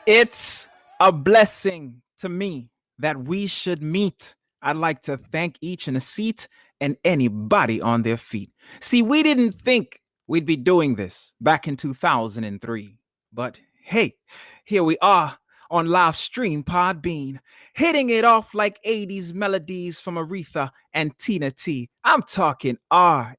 It's a blessing to me that we should meet. I'd like to thank each in a seat and anybody on their feet. See, we didn't think we'd be doing this back in 2003, but hey, here we are on live stream Podbean, hitting it off like 80s melodies from Aretha and Tina T. I'm talking RESPECT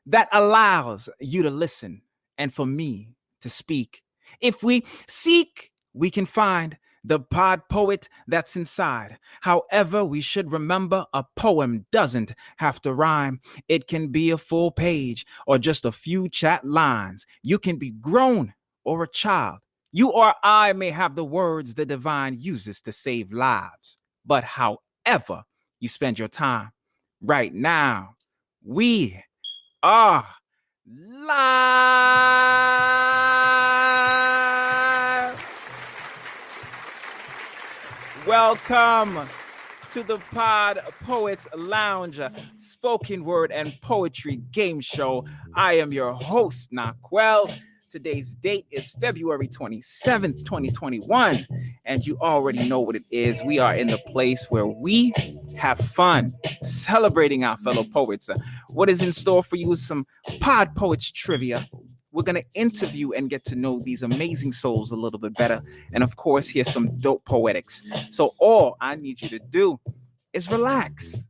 that allows you to listen and for me to speak. If we seek, we can find the pod poet that's inside. However, we should remember a poem doesn't have to rhyme. It can be a full page or just a few chat lines. You can be grown or a child. You or I may have the words the divine uses to save lives. But however you spend your time right now, we are live. Welcome to the Pod Poets Lounge, spoken word and poetry game show. I am your host, Naquel. Today's date is February 27th, 2021, and you already know what it is. We are in the place where we have fun celebrating our fellow poets. What is in store for you is some Pod Poets trivia. We're going to interview and get to know these amazing souls a little bit better. And of course, here's some dope poetics. So all I need you to do is relax,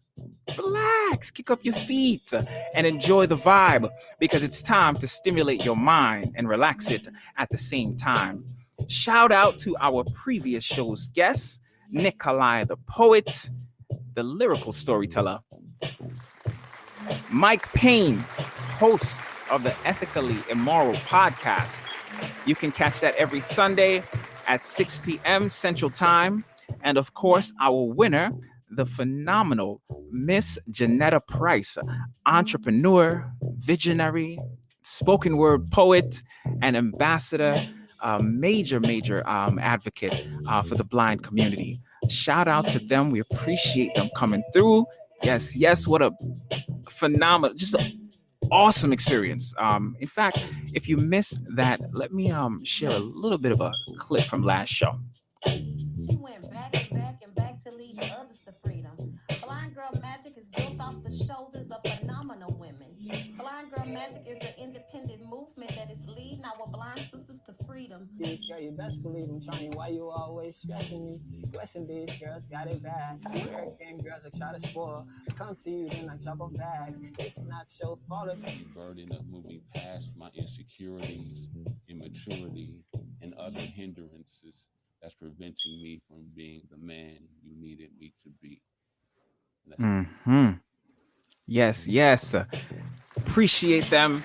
kick up your feet and enjoy the vibe, because it's time to stimulate your mind and relax it at the same time. Shout out to our previous show's guests, Nikolai the poet, the lyrical storyteller, Mike Payne, host of the Ethically Immoral podcast. You can catch that every Sunday at 6 p.m. Central Time. And of course, our winner, the phenomenal Miss Janetta Price, entrepreneur, visionary, spoken word poet, and ambassador, major advocate for the blind community. Shout out to them. We appreciate them coming through. Yes, what a phenomenal, just an awesome experience. In fact, if you missed that, let me share a little bit of a clip from last show. She went back to lead others to freedom. Blind Girl Magic is built off the shoulders of phenomenal women. Blind Girl Magic is an independent movement that is leading our blind sisters to freedom. Yes, girl, you best believe I'm trying. Why you always stressing me? Question these girls got it bad. Hurricane girls that try to spoil. Come to you, then I drop on bags. It's not your fault. Burden of moving past my insecurities, immaturity, and other hindrances that's preventing me from being the man you needed me to be. Yes. Appreciate them.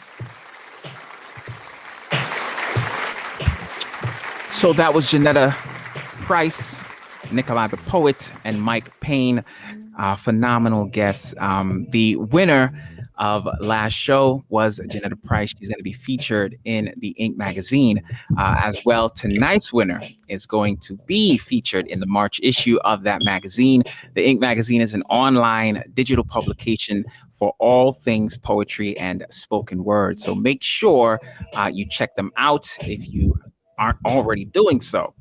So that was Janetta Price, Nikolai the poet, and Mike Payne, phenomenal guests. The winner of last show was Janetta Price. She's going to be featured in the Ink magazine as well. Tonight's winner is going to be featured in the March issue of that magazine. The Ink magazine is an online digital publication for all things poetry and spoken word. So make sure you check them out if you aren't already doing so.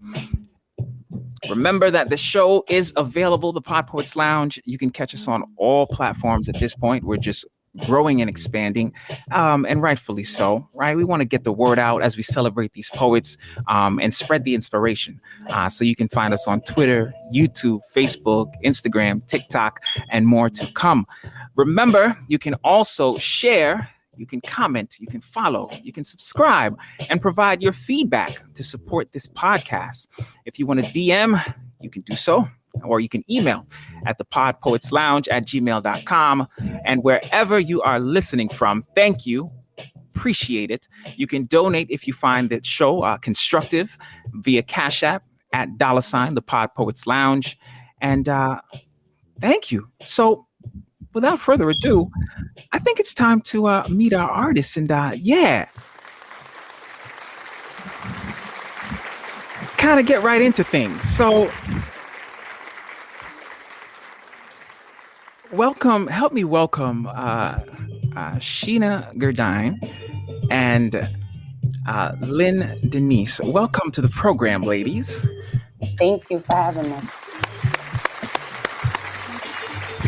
Remember that the show is available, the Pod Poets Lounge. You can catch us on all platforms at this point. We're just growing and expanding, and rightfully so, right? We want to get the word out as we celebrate these poets and spread the inspiration. So you can find us on Twitter, YouTube, Facebook, Instagram, TikTok, and more to come. Remember, you can also share, you can comment, you can follow, you can subscribe, and provide your feedback to support this podcast. If you want to DM, you can do so, or you can email at thepodpoetslounge@gmail.com. And wherever you are listening from, thank you. Appreciate it. You can donate if you find that show constructive via Cash App at $ the Pod Poets Lounge. And thank you. So without further ado, I think it's time to meet our artists. And kind of get right into things. So help me welcome Shana Gourdine and Lynn, Denise, welcome to the program, ladies. Thank you for having us.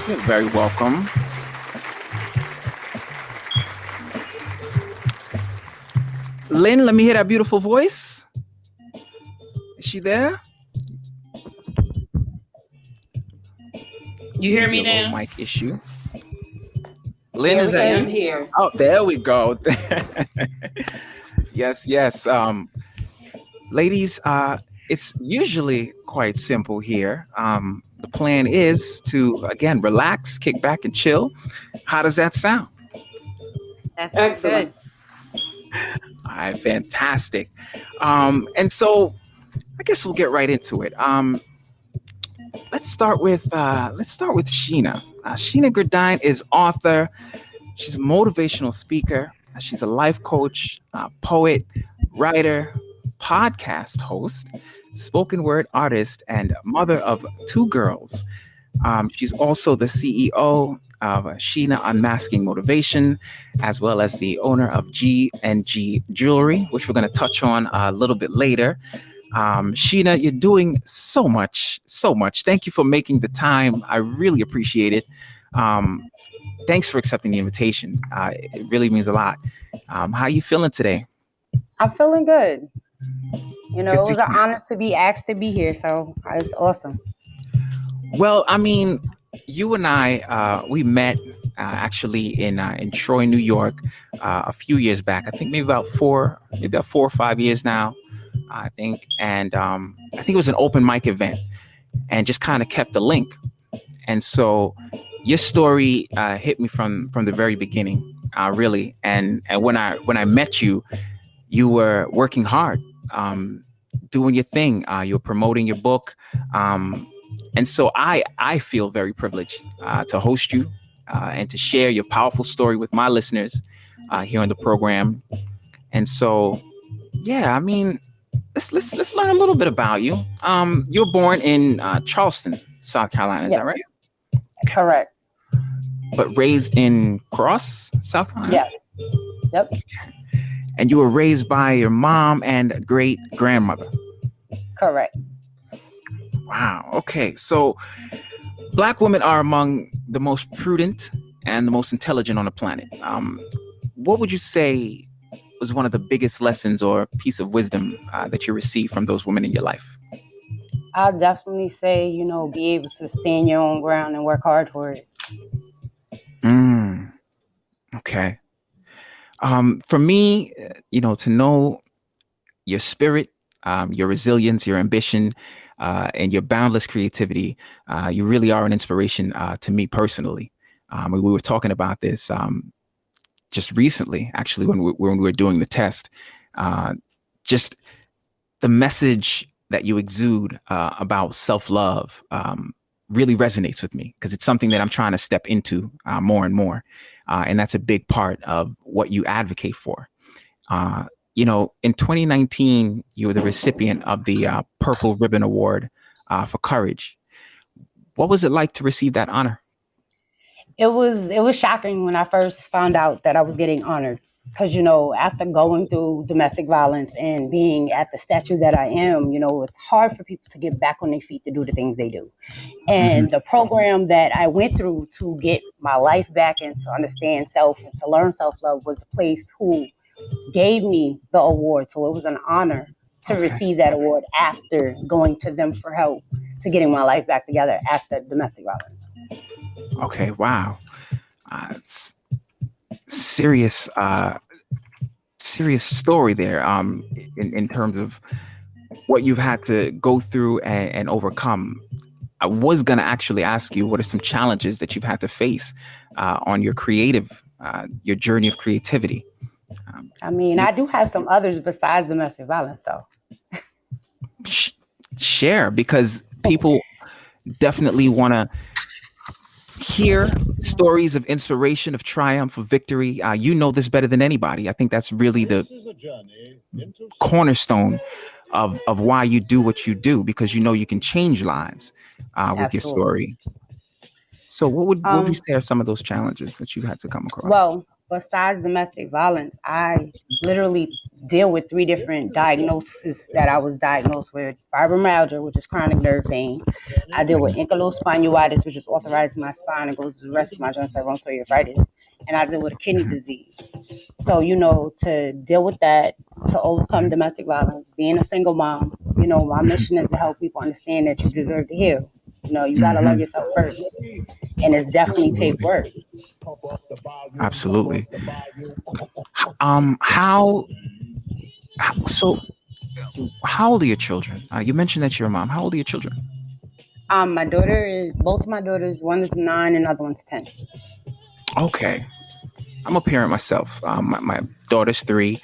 You're very welcome. Lynn, let me hear that beautiful voice. Is she there? You hear me Maybe a little now? mic issue. Lynn, Here is we that go. I'm you? here. Oh, there we go. Yes. Ladies, it's usually quite simple here. The plan is to, again, relax, kick back, and chill. How does that sound? That sounds good. Excellent. All right, fantastic. And so I guess we'll get right into it. Let's start with Shana. Shana Gourdine is author. She's a motivational speaker. She's a life coach, poet, writer, podcast host, spoken word artist, and mother of two girls. She's also the CEO of Shana Unmasking Motivation, as well as the owner of G&G Jewelry, which we're going to touch on a little bit later. Shana, you're doing so much. Thank you for making the time. I really appreciate it. Thanks for accepting the invitation. It really means a lot. How are you feeling today? I'm feeling good. Good It to was an hear. honor to be asked to be here, so it's awesome. Well, I mean, you and I, we met actually in Troy, New York, a few years back. I think maybe about 4 or 5 years now. I think, and I think it was an open mic event, and just kind of kept the link. And so, your story hit me from the very beginning, really. And when I met you, you were working hard, doing your thing. You were promoting your book. And so I feel very privileged to host you and to share your powerful story with my listeners here on the program. And so, yeah, I mean, let's learn a little bit about you. You were born in Charleston, South Carolina. Is Yes. that right? Correct. But raised in Cross, South Carolina? Yeah. Yep. And you were raised by your mom and great grandmother. Correct. Wow. Okay. So Black women are among the most prudent and the most intelligent on the planet. What would you say was one of the biggest lessons or piece of wisdom that you received from those women in your life? I'll definitely say, be able to stand your own ground and work hard for it. Okay. For me, to know your spirit, your resilience, your ambition, and your boundless creativity, you really are an inspiration to me personally. We were talking about this just recently, actually, when we were doing the test. Just the message that you exude about self-love really resonates with me, because it's something that I'm trying to step into more and more. And that's a big part of what you advocate for. In 2019, you were the recipient of the Purple Ribbon Award for Courage. What was it like to receive that honor? It was shocking when I first found out that I was getting honored. Because, after going through domestic violence and being at the stature that I am, it's hard for people to get back on their feet to do the things they do. And the program that I went through to get my life back and to understand self and to learn self-love was a place who gave me the award. So it was an honor to receive that award after going to them for help to getting my life back together after domestic violence. Okay, wow. It's serious story there in terms of what you've had to go through and overcome. I was going to actually ask you, what are some challenges that you've had to face on your your journey of creativity? I do have some others besides domestic violence, though. Share, because people definitely want to hear stories of inspiration, of triumph, of victory. You know this better than anybody. I think that's really the cornerstone of why you do what you do, because you can change lives with your story. So what would you say are some of those challenges that you had to come across? Well, Besides domestic violence, I literally deal with 3 different diagnoses that I was diagnosed with: fibromyalgia, which is chronic nerve pain. I deal with ankylosing spondylitis, which is arthritis in my spine and goes to the rest of my joints like rheumatoid arthritis. And I deal with a kidney disease. So, to deal with that, to overcome domestic violence, being a single mom, my mission is to help people understand that you deserve to heal. You got to love yourself first. And it's definitely take Absolutely. work. Absolutely. How so? How old are your children? You mentioned that you're a mom. How old are your children? Both of my daughters, one is 9 and the other one's 10. Okay, I'm a parent myself. My daughter's 3,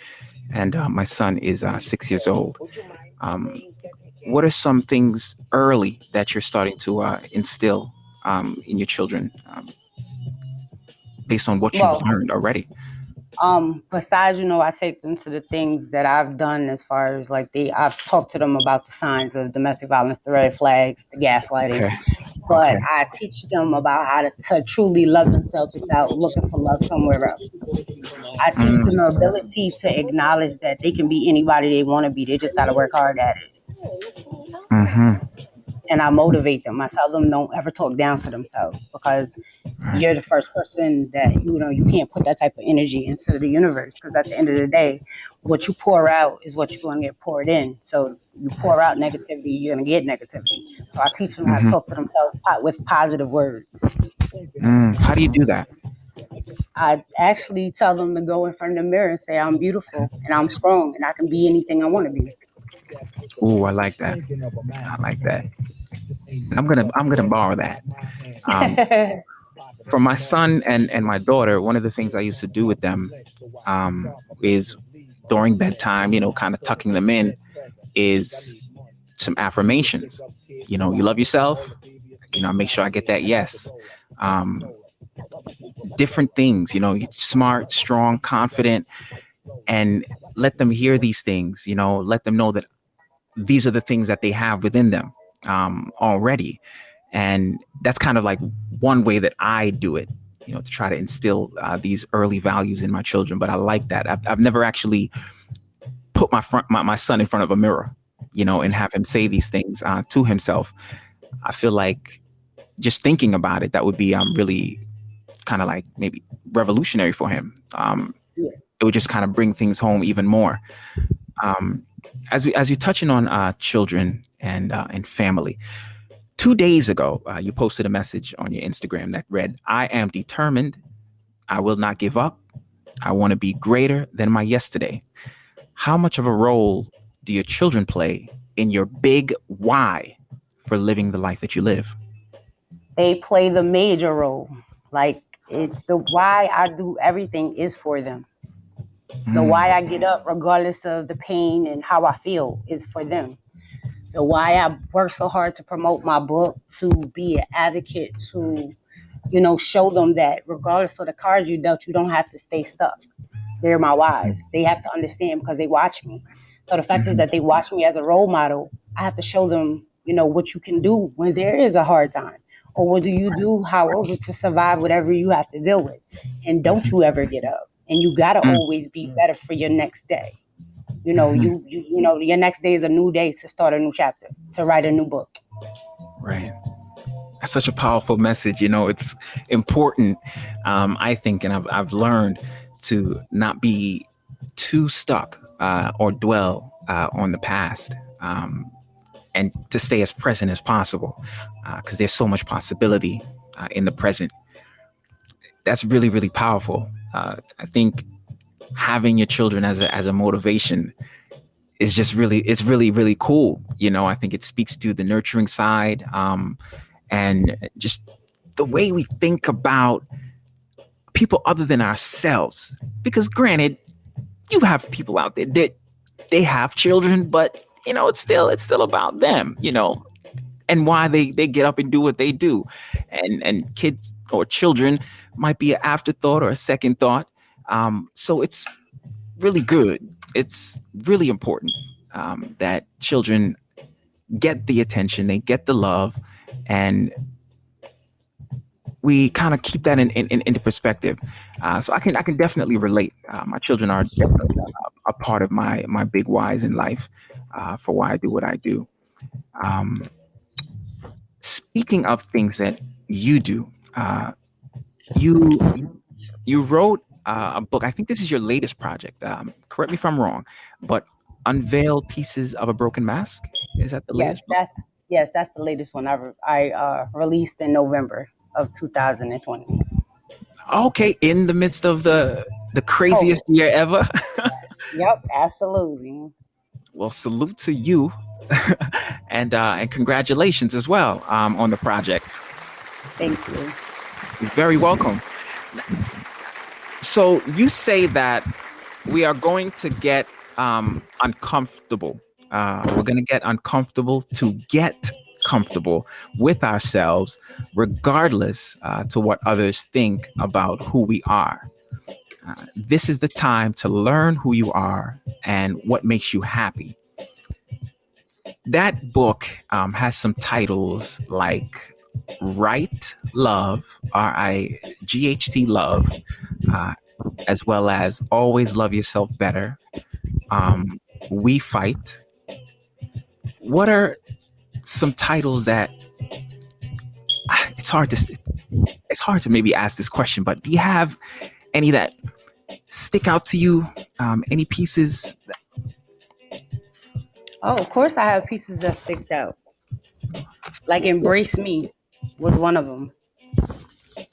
and my son is 6 years old. Um, what are some things early that you're starting to instill in your children based on what you've Well, learned already? besides, I take them to the things that I've done as far as like I've talked to them about the signs of domestic violence, the red flags, the gaslighting. Okay. But Okay. I teach them about how to truly love themselves without looking for love somewhere else. I teach them the ability to acknowledge that they can be anybody they want to be. They just got to work hard at it. Mm-hmm. And I motivate them. I tell them don't ever talk down to themselves, because you're the first person that you can't put that type of energy into the universe, because at the end of the day, what you pour out is what you're going to get poured in. So you pour out negativity, you're going to get negativity. So I teach them how to talk to themselves with positive words. How do you do that? I actually tell them to go in front of the mirror and say, I'm beautiful and I'm strong and I can be anything I want to be. Ooh, I like that. I like that. I'm gonna borrow that. For my son and my daughter, one of the things I used to do with them is during bedtime, kind of tucking them in, is some affirmations. You love yourself. Make sure I get that yes. Different things, smart, strong, confident, and let them hear these things. Let them know that these are the things that they have within them already. And that's kind of like one way that I do it, to try to instill these early values in my children. But I like that. I've never actually put my son in front of a mirror, and have him say these things to himself. I feel like just thinking about it, that would be really kind of like maybe revolutionary for him. It would just kind of bring things home even more. As you're touching on children and family, 2 days ago, you posted a message on your Instagram that read, "I am determined. I will not give up. I want to be greater than my yesterday." How much of a role do your children play in your big why for living the life that you live? They play the major role. Like, the why I do everything is for them. The why I get up, regardless of the pain and how I feel, is for them. The why I work so hard to promote my book, to be an advocate, to, show them that regardless of the cards you dealt, you don't have to stay stuck. They're my whys. They have to understand because they watch me. So the fact is that they watch me as a role model. I have to show them, what you can do when there is a hard time. Or what do you do, however, to survive whatever you have to deal with. And don't you ever get up. And you got to always be better for your next day. Your next day is a new day to start a new chapter, to write a new book. Right. That's such a powerful message. It's important, I think, and I've learned to not be too stuck or dwell on the past, and to stay as present as possible, because there's so much possibility in the present. That's really, really powerful. I think having your children as a motivation is just it's really, really cool. I think it speaks to the nurturing side, and just the way we think about people other than ourselves. Because granted, you have people out there that they have children, but it's still about them, and why they get up and do what they do. And kids or children might be an afterthought or a second thought. So it's really good. It's really important that children get the attention, they get the love, and we kind of keep that into perspective. So I can definitely relate. My children are definitely a part of my big whys in life, for why I do what I do. Um, Speaking of things that you do, you you wrote a book. I think this is your latest project. Correct me if I'm wrong, but Unveiled Pieces of a Broken Mask. Is that the Yes, latest book? that's the latest one I released in November of 2020. Okay, in the midst of the craziest COVID. year ever. Yep, absolutely. Well, salute to you, and congratulations as well, on the project. Thank you. You're very welcome. So you say that we are going to get uncomfortable. We're going to get uncomfortable to get comfortable with ourselves, regardless to what others think about who we are. This is the time to learn who you are and what makes you happy. That book has some titles like Right Love, RIGHT Love, uh, as well as Always Love Yourself Better, um, We Fight. What are some titles that it's hard to maybe ask this question, but do you have any that stick out to you? Any pieces? Oh, of course I have pieces that stick out. Like Embrace Me was one of them.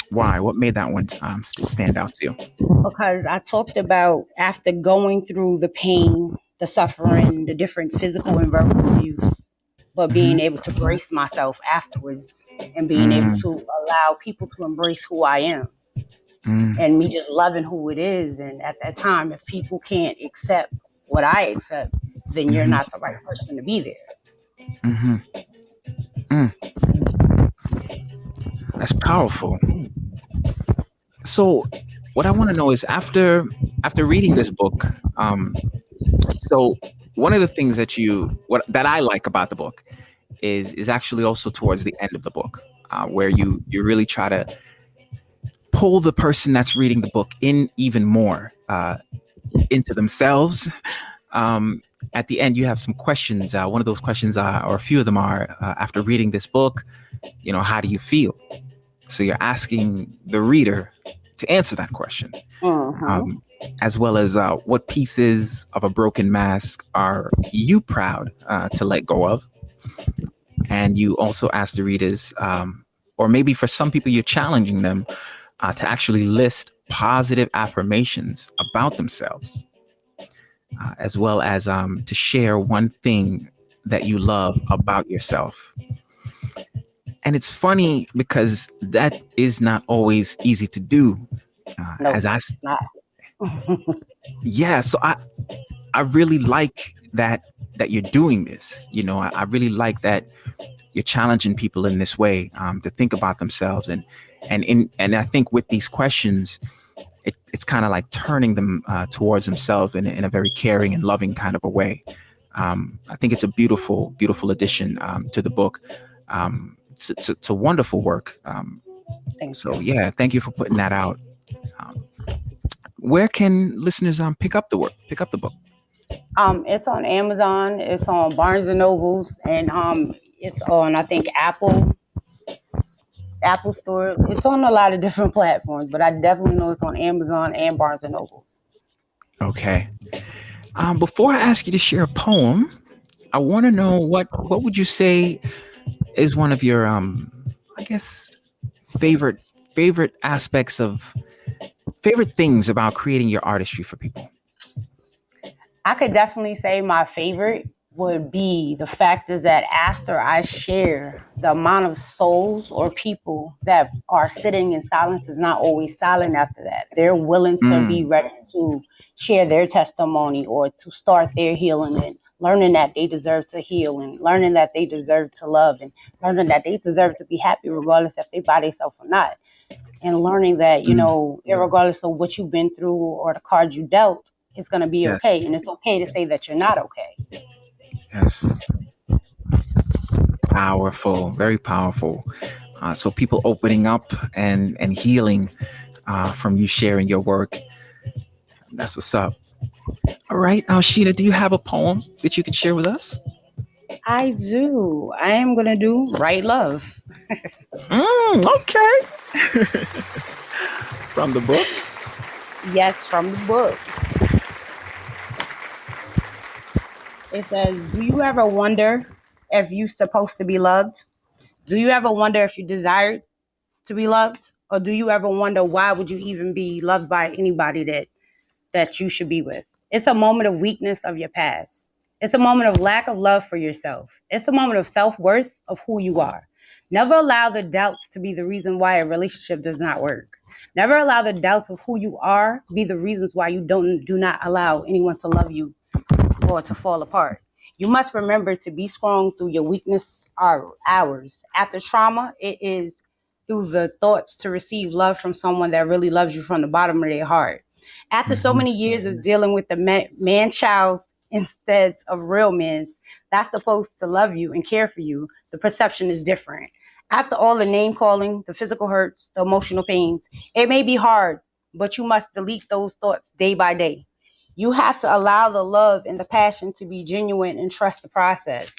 Why? What made that one stand out to you? Because I talked about after going through the pain, the suffering, the different physical and verbal abuse, but being Hmm. able to brace myself afterwards and being able Mm, to allow people to embrace who I am mm, and me just loving who it is. And at that time, if people can't accept what I accept, then you're hmm, not the right person to be there. hmm. Mm, that's powerful. So, what I want to know is after reading this book, so one of the things that I like about the book is actually also towards the end of the book, where you really try to pull the person that's reading the book in even more into themselves. Um, at the end, you have some questions. One of those questions, or a few of them, are after reading this book, how do you feel? So you're asking the reader to answer that question, Mm-hmm. um, as well as what pieces of a broken mask are you proud to let go of? And you also ask the readers, or maybe for some people, you're challenging them to actually list positive affirmations about themselves, as well as to share one thing that you love about yourself. And it's funny because that is not always easy to do. No, As I, it's not. yeah, so I really like that you're doing this. I really like that you're challenging people in this way, to think about themselves, and I think with these questions, it's kind of like turning them towards themselves in a very caring and loving kind of a way. I think it's a beautiful addition to the book. It's a wonderful work. Thank So you. yeah, thank you for putting that out. Um, where can listeners pick up the book? It's on Amazon, it's on Barnes and Nobles, and it's on I think Apple Store. It's on a lot of different platforms, but I definitely know it's on Amazon and Barnes and Nobles. Okay. Before I ask you to share a poem, I want to know what would you say is one of your I guess favorite aspects of favorite things about creating your artistry for people. I could definitely say my favorite would be the fact is that after I share, the amount of souls or people that are sitting in silence is not always silent after that. They're willing to be Mm, ready to share their testimony or to start their healing and learning that they deserve to heal and learning that they deserve to love and learning that they deserve to be happy regardless if they by themselves or not. And learning that, mm, regardless of what you've been through or the cards you dealt, it's going to be yes, okay. And it's okay to say that you're not okay. yes. Powerful, very powerful. So people opening up and healing from you sharing your work. That's what's up. All right, Sheena, do you have a poem that you could share with us? I do. I am gonna do Right Love. Okay. From the book. Yes, from the book. It says, "Do you ever wonder if you're supposed to be loved? Do you ever wonder if you desire to be loved? Or do you ever wonder why would you even be loved by anybody that you should be with? It's a moment of weakness of your past. It's a moment of lack of love for yourself. It's a moment of self-worth of who you are. Never allow the doubts to be the reason why a relationship does not work. Never allow the doubts of who you are be the reasons why you do not allow anyone to love you or to fall apart. You must remember to be strong through your weakness hours. After trauma, it is through the thoughts to receive love from someone that really loves you from the bottom of their heart. After so Mhm. many years of dealing with the man child instead of real men that's supposed to love you and care for you, the perception is different. After all the name calling, the physical hurts, the emotional pains, it may be hard, but you must delete those thoughts day by day. You have to allow the love and the passion to be genuine and trust the process.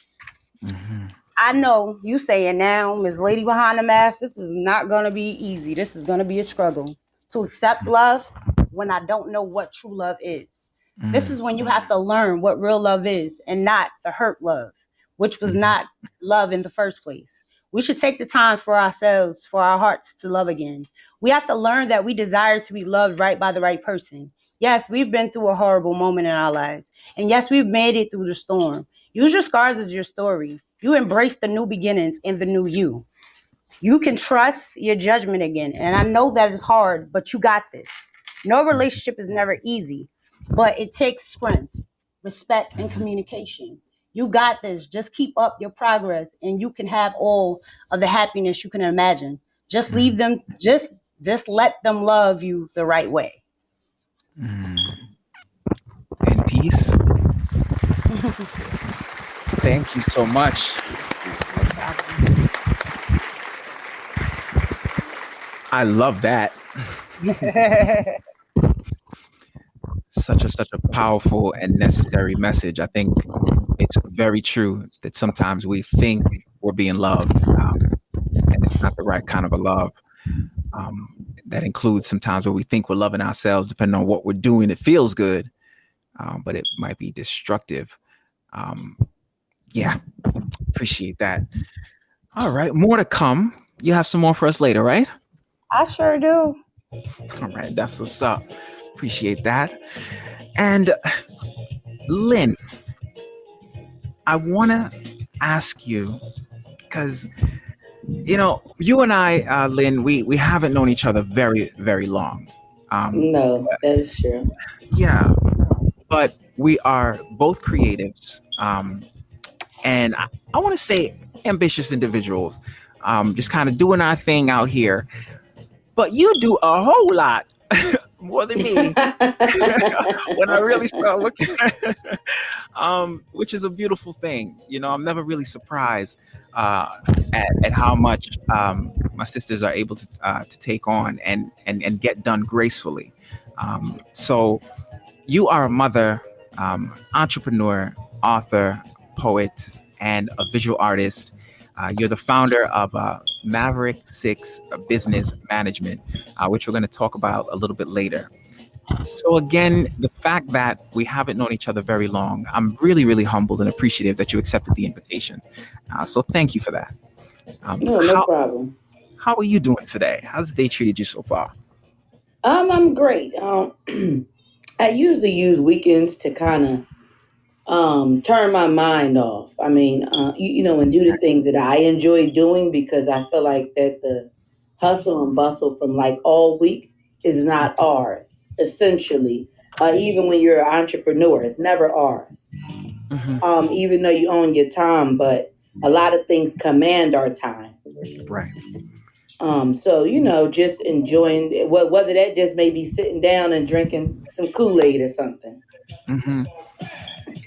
Mhm. I know you saying now, Miss Lady Behind the Mask, this is not going to be easy. This is going to be a struggle to accept love when I don't know what true love is. This Mhm. is when you have to learn what real love is and not the hurt love, which was Mhm. not love in the first place. We should take the time for ourselves, for our hearts to love again. We have to learn that we desire to be loved right by the right person. Yes, we've been through a horrible moment in our lives. And yes, we've made it through the storm. Use your scars as your story. You embrace the new beginnings in the new you. You can trust your judgment again. And I know that is hard, but you got this. No relationship is never easy, but it takes strength, respect, and Mhm. communication. You got this. Just keep up your progress and you can have all of the happiness you can imagine. Just leave Mhm. them, just let them love you the right way. Mhm. In peace. Thank you so much. No problem. I love that. Such a powerful and necessary message. I think it's very true that sometimes we think we're being loved, and it's not the right kind of a love. Um, that includes sometimes where we think we're loving ourselves, depending on what we're doing. It feels good, but it might be destructive. Um, yeah, appreciate that. All right, more to come. You have some more for us later, right? I sure do. All right, that's what's up. Appreciate that. And Lynn, I want to ask you because you and I, Lynn, we haven't known each other very long. Um, No, that is true. yeah, but we are both creatives, and I want to say ambitious individuals, just kind of doing our thing out here. But you do a whole lot more than me when I really start looking, which is a beautiful thing. I'm never really surprised at how much my sisters are able to take on and get done gracefully. So you are a mother, entrepreneur, author, poet, and a visual artist. You're the founder of Maverick Six Business Management, which we're going to talk about a little bit later. So again, the fact that we haven't known each other very long, I'm really humbled and appreciative that you accepted the invitation. So thank you for that. Um, No, no how problem. how are you doing today? How's the day treated you so far? I'm great. I usually use weekends to kind of turn my mind off. I mean, and do the things that I enjoy doing because I feel like that the hustle and bustle from like all week is not ours. Essentially, even when you're an entrepreneur, it's never ours. Hmm. Even though you own your time, but a lot of things command our time. Right. So just enjoying whether that just may be sitting down and drinking some Kool-Aid or something. Hmm.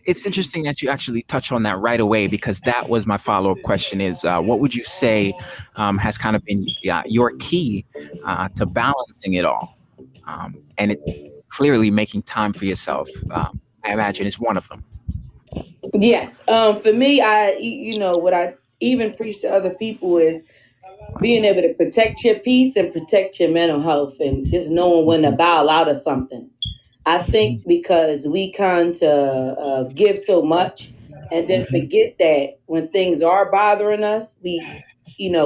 it's interesting that you actually touch on that right away, because that was my follow-up question is what would you say has kind of been your key to balancing it all, and it clearly making time for yourself, I imagine, is one of them. Yes. For me, what I even preach to other people is being able to protect your peace and protect your mental health and just knowing when to bow out of something. I Hmm. think because we kind of give so much and then Hmm. forget that when things are bothering us, we,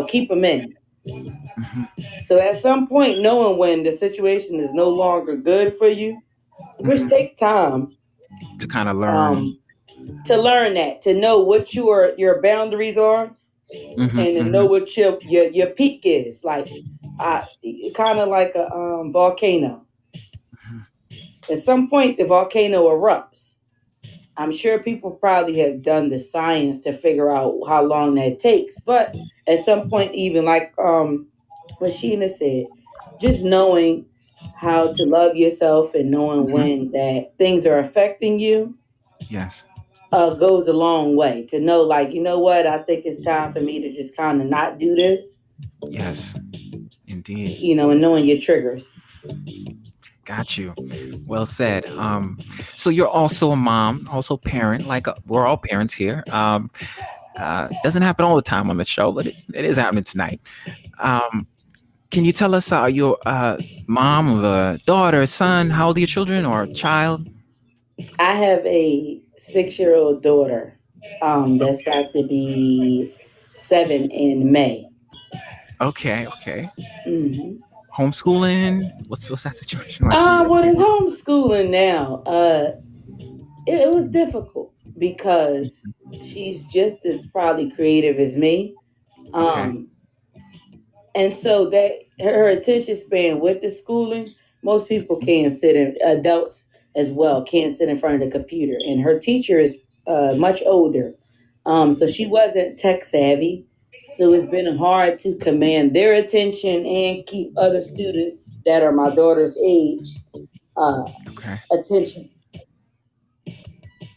keep them in. Hmm. So at some point, knowing when the situation is no longer good for you, which Hmm. takes time, To kind of learn. um, to learn that, to know what your boundaries are, Hmm. and to know Hmm. what your peak is. Like, kind of like a volcano. At some point, the volcano erupts. I'm sure people probably have done the science to figure out how long that takes. But at some point, even like what Sheena said, just knowing how to love yourself and knowing Hmm. when that things are affecting you Yes. goes a long way. To know, like, you know what, I think it's time for me to just kind of not do this, Yes, indeed. and knowing your triggers. Got you. Well said. So you're also a mom, also a parent, like we're all parents here. Doesn't happen all the time on the show, but it is happening tonight. Um, can you tell us, your mom of a daughter, son? How old are your children or child? I have a 6-year-old daughter that's about to be 7 in May. Okay, okay. Hmm. Homeschooling? What's that situation like for you? What is homeschooling now? It was difficult because she's just as probably creative as me. Okay, Um, and so that her attention span with the schooling, most people can't sit in, adults as well can't sit in front of the computer, and her teacher is much older, so she wasn't tech savvy, so it's been hard to command their attention and keep other students that are my daughter's age uh, okay. attention.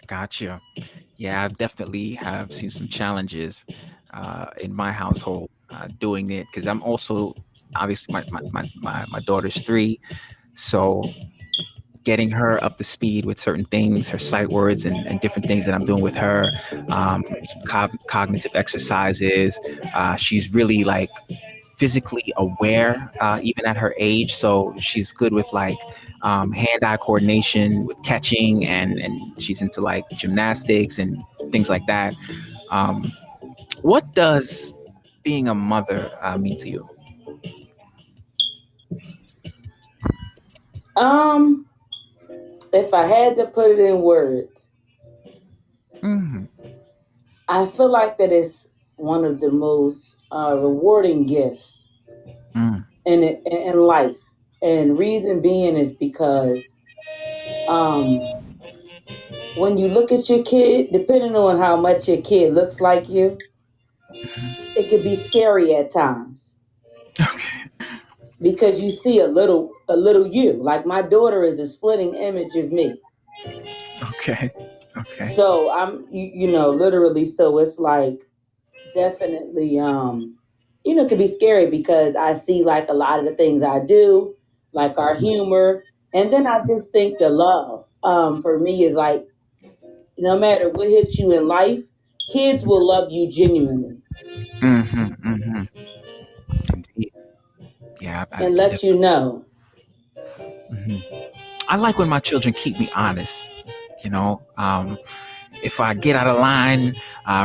Gotcha. Yeah, I've definitely have seen some challenges in my household doing it, because I'm also obviously my daughter's 3, so getting her up to speed with certain things, her sight words, and different things that I'm doing with her, some cognitive exercises. She's really like physically aware, even at her age. So she's good with like hand-eye coordination with catching, and she's into like gymnastics and things like that. Um, what does being a mother mean to you? Um, if I had to put it in words, Hmm. I feel like that it's one of the most rewarding gifts Mm. in life. And reason being is because um, when you look at your kid, depending on how much your kid looks like you, it could be scary at times because you see a little you. Like my daughter is a splitting image of me. Okay. Okay. So literally. So it's like definitely it could be scary because I see like a lot of the things I do, like our humor, and then I just think the love for me is like no matter what hits you in life, kids will love you genuinely Hmm. Hmm. Indeed. Yeah, I and can let you definitely. know. Mhm. I like when my children keep me honest. You know, if I get out of line,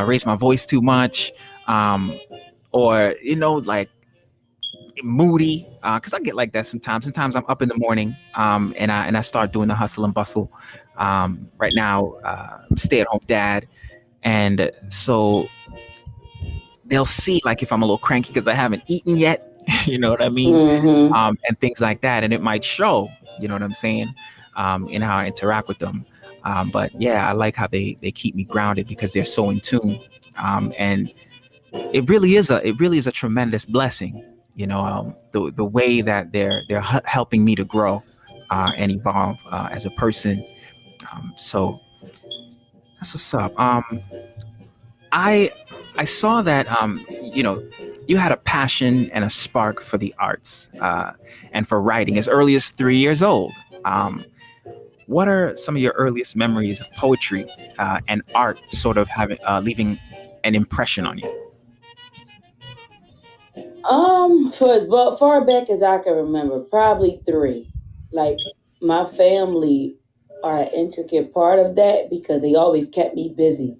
raise my voice too much, um, or like moody, because I get like that sometimes. Sometimes I'm up in the morning, and I start doing the hustle and bustle. Right now, I'm a stay-at-home dad, and so they'll see like if I'm a little cranky because I haven't eaten yet. You know what I mean? Hmm. And things like that, and it might show. You know what I'm saying? In how I interact with them. But yeah, I like how they keep me grounded because they're so in tune, and it really is a tremendous blessing. The way that they're helping me to grow and evolve as a person. So That's what's up. I I saw that you had a passion and a spark for the arts and for writing as early as 3 years old. Um, what are some of your earliest memories of poetry and art, sort of having leaving an impression on you? For as far back as I can remember, probably three. Like my family are an intricate part of that because they always kept me busy.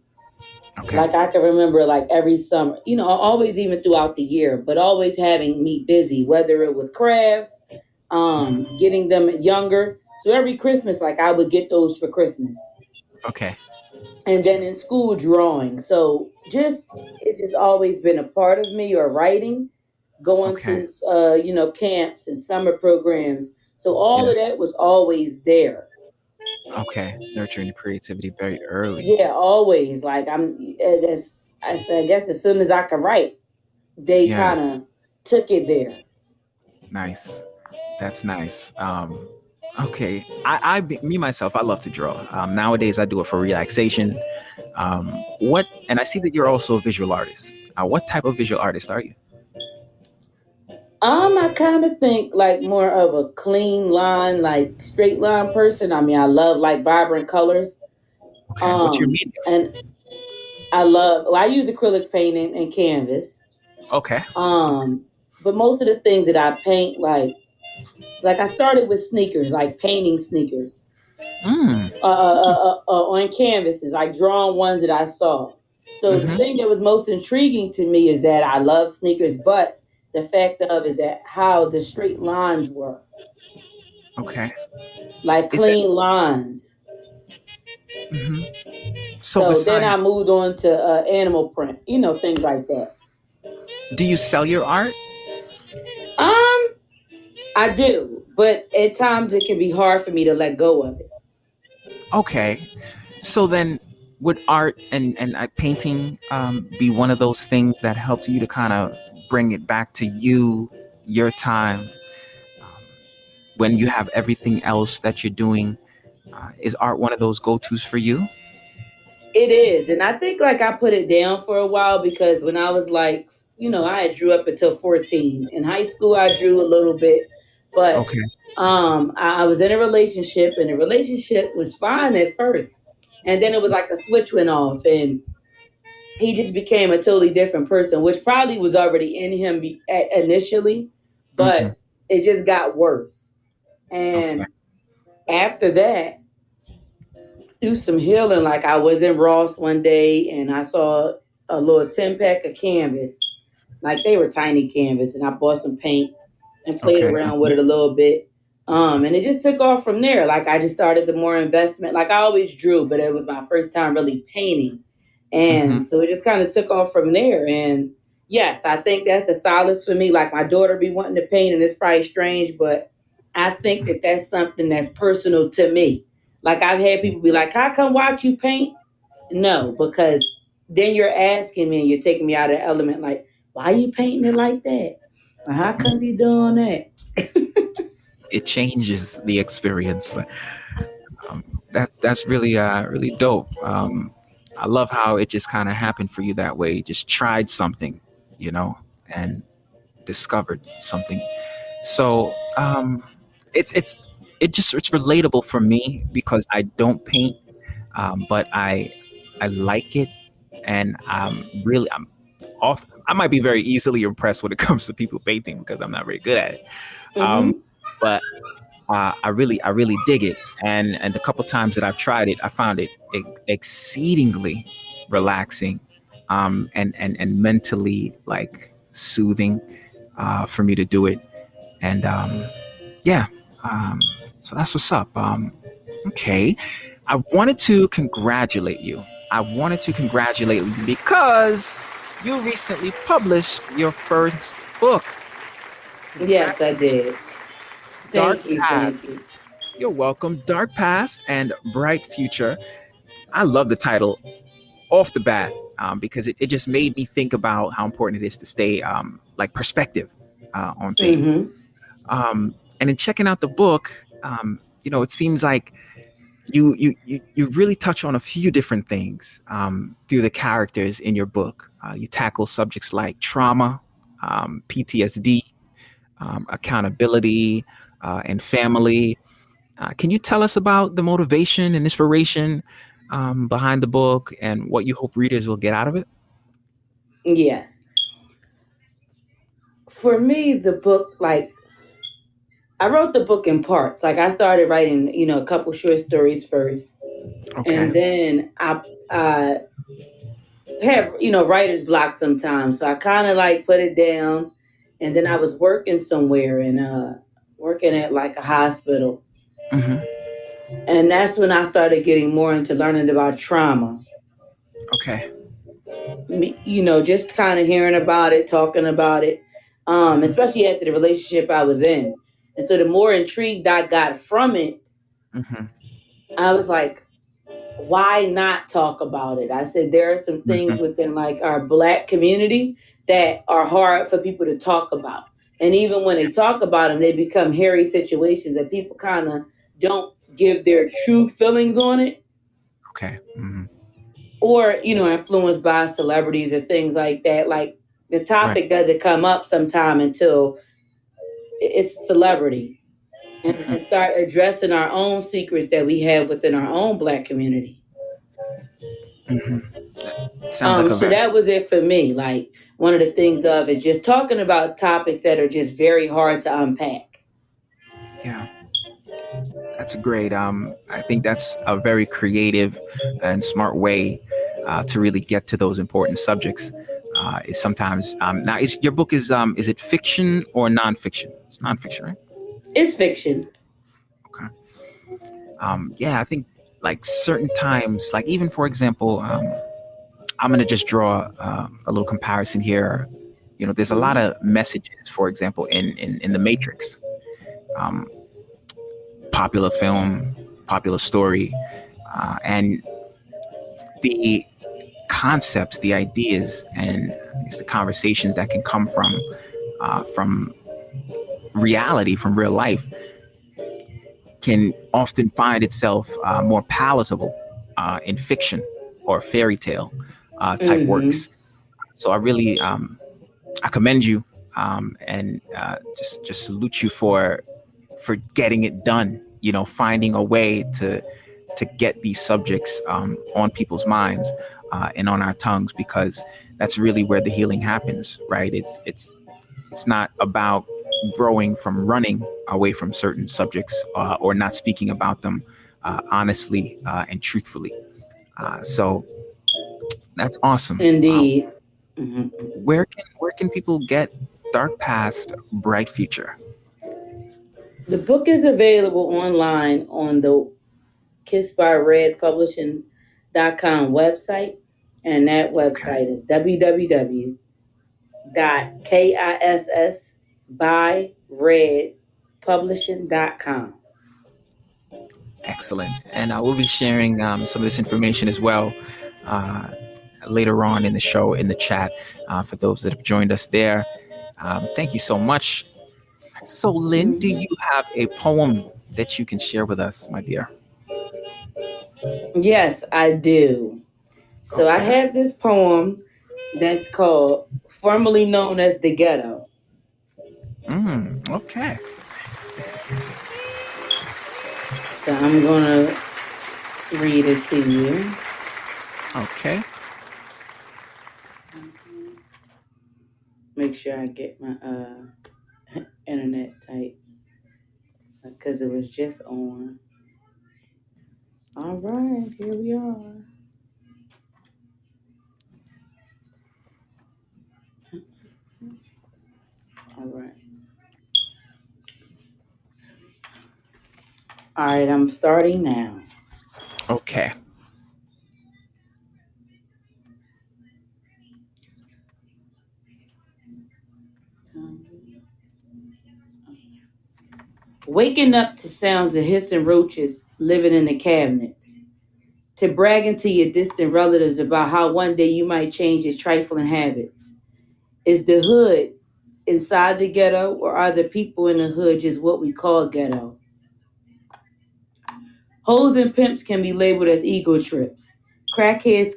Okay, Like I can remember like every summer, always even throughout the year, but always having me busy, whether it was crafts, getting them younger. So every Christmas, like I would get those for Christmas. okay, And then in school drawing. So just it's just always been a part of me or writing, going okay. to camps and summer programs. So all of Yes. that was always there. Okay. Nurturing the creativity very early. Yeah, always. Like that's I said, I guess as soon as I could write, they Yeah. kind of took it there. Nice. That's nice. Okay. Me myself, I love to draw. Nowadays, I do it for relaxation. And I see that you're also a visual artist. What type of visual artist are you? I kind of think like more of a clean line, like straight line person. I mean, I love like vibrant colors. Okay. What's your medium? And I use acrylic painting and canvas. Okay. Um, but most of the things that I paint, like I started with sneakers, like painting sneakers Mm. on canvases, like drawing ones that I saw. So the Mm-hmm. thing that was most intriguing to me is that I love sneakers, but the fact of is that how the straight lines were, Okay. like Is that? clean lines. Hmm. So So then besides, I moved on to animal print, things like that. do you sell your art? Um, I do, but at times it can be hard for me to let go of it. Okay. So then, would art and painting be one of those things that helped you to kind of bring it back to you, your time, um, when you have everything else that you're doing? Is art one of those go-tos for you? It is. And I think like I put it down for a while because when I was like, I had drew up until 14. In high school I drew a little bit, but Okay. I was in a relationship and the relationship was fine at first. And then it was like a switch went off and he just became a totally different person, which probably was already in him initially, Hmm. but it just got worse. Okay. And after that, through some healing. Like I was in Ross one day and I saw a little 10 pack of canvas. Like they were tiny canvas, and I bought some paint and played Okay. around with it a little bit. And it just took off from there. Like I just started the more investment. Like I always drew, but it was my first time really painting. Hmm. And so it just kind of took off from there. And yes, I think that's a solace for me. Like my daughter be wanting to paint, and it's probably strange, but I think that that's something that's personal to me. Like I've had people be like, "How come watch you paint?" No, because then you're asking me and you're taking me out of the element. Like, why are you painting it like that? Or how come you doing that? It changes the experience. That's really really dope. I love how it just kind of happened for you that way. You just tried something, you know, and discovered something. So it's it's relatable for me because I don't paint, but I like it, and I'm off. I might be very easily impressed when it comes to people painting because I'm not very good at it. Um, Hmm. but I really dig it, and the couple times that I've tried it, I found it exceedingly relaxing, and mentally like soothing for me to do it, and yeah, um, so that's what's up. Okay, I wanted to congratulate you. I wanted to congratulate you because you recently published your first book. Yes, I Congratulations, did. Dark Thank you. Thank Past. you. You're welcome. Dark Past and Bright Future. I love the title off the bat because it just made me think about how important it is to stay like perspective on things. Hmm. And in checking out the book, it seems like you really touch on a few different things through the characters in your book. You tackle subjects like trauma, PTSD, accountability, and family. Can you tell us about the motivation and inspiration behind the book and what you hope readers will get out of it? Yes. For me, the book, like, I wrote the book in parts. Like, I started writing, a couple short stories first. Okay. And then I have, writer's block sometimes. So I kind of like put it down. And then I was working somewhere and working at like a hospital. Hmm. And that's when I started getting more into learning about trauma. Okay. Just kind of hearing about it, talking about it, Hmm. especially after the relationship I was in. And so the more intrigued I got from it, Hmm. I was like, why not talk about it? I said, there are some things Hmm. within like our Black community that are hard for people to talk about. And even when they talk about them, they become hairy situations that people kind of don't give their true feelings on it, Okay. Hmm. or influenced by celebrities or things like that. Like, the Right. topic doesn't come up sometime until it's celebrity, and Hmm. start addressing our own secrets that we have within our own Black community. Hmm. Sounds like a So very, that was it for me. Like, one of the things of is just talking about topics that are just very hard to unpack. yeah, that's great. I think that's a very creative and smart way to really get to those important subjects. Is sometimes now is your book is it fiction or nonfiction? It's nonfiction, right? It's fiction. Okay. Yeah, I think like certain times, like even for example, I'm gonna just draw a little comparison here. There's a lot Mhm. of messages, for example, in the Matrix, um, popular film, popular story, and the concepts, the ideas, and I guess the conversations that can come from reality, from real life, can often find itself more palatable in fiction or fairy tale type Mhm. works. So I commend you and just salute you for getting it done. Finding a way to get these subjects on people's minds and on our tongues, because that's really where the healing happens, right? It's not about growing from running away from certain subjects or not speaking about them honestly and truthfully. So that's awesome. Indeed. Mhm. Where can people get Dark Past, Bright Future? The book is available online on the Kiss by Red Publishing.com website, and that Okay, website is www.kissbyredpublishing.com. excellent. And I will be sharing some of this information as well uh, later on in the show in the chat for those that have joined us there. Thank you so much. So, Lynn, do Mhm. you have a poem that you can share with us, my dear? Yes, I do. So I Okay. have this poem that's called formerly known as The Ghetto. Okay. So I'm gonna read it to you. Okay. Make sure I get my internet tight because it was just on. All right, here we are. All right. All right, I'm starting now. Okay. Waking up to sounds of hissing roaches living in the cabinets, to bragging to your distant relatives about how one day you might change your trifling habits. Is the hood inside the ghetto, or are the people in the hood just what we call ghetto? Hoes and pimps can be labeled as ego trips. Crackheads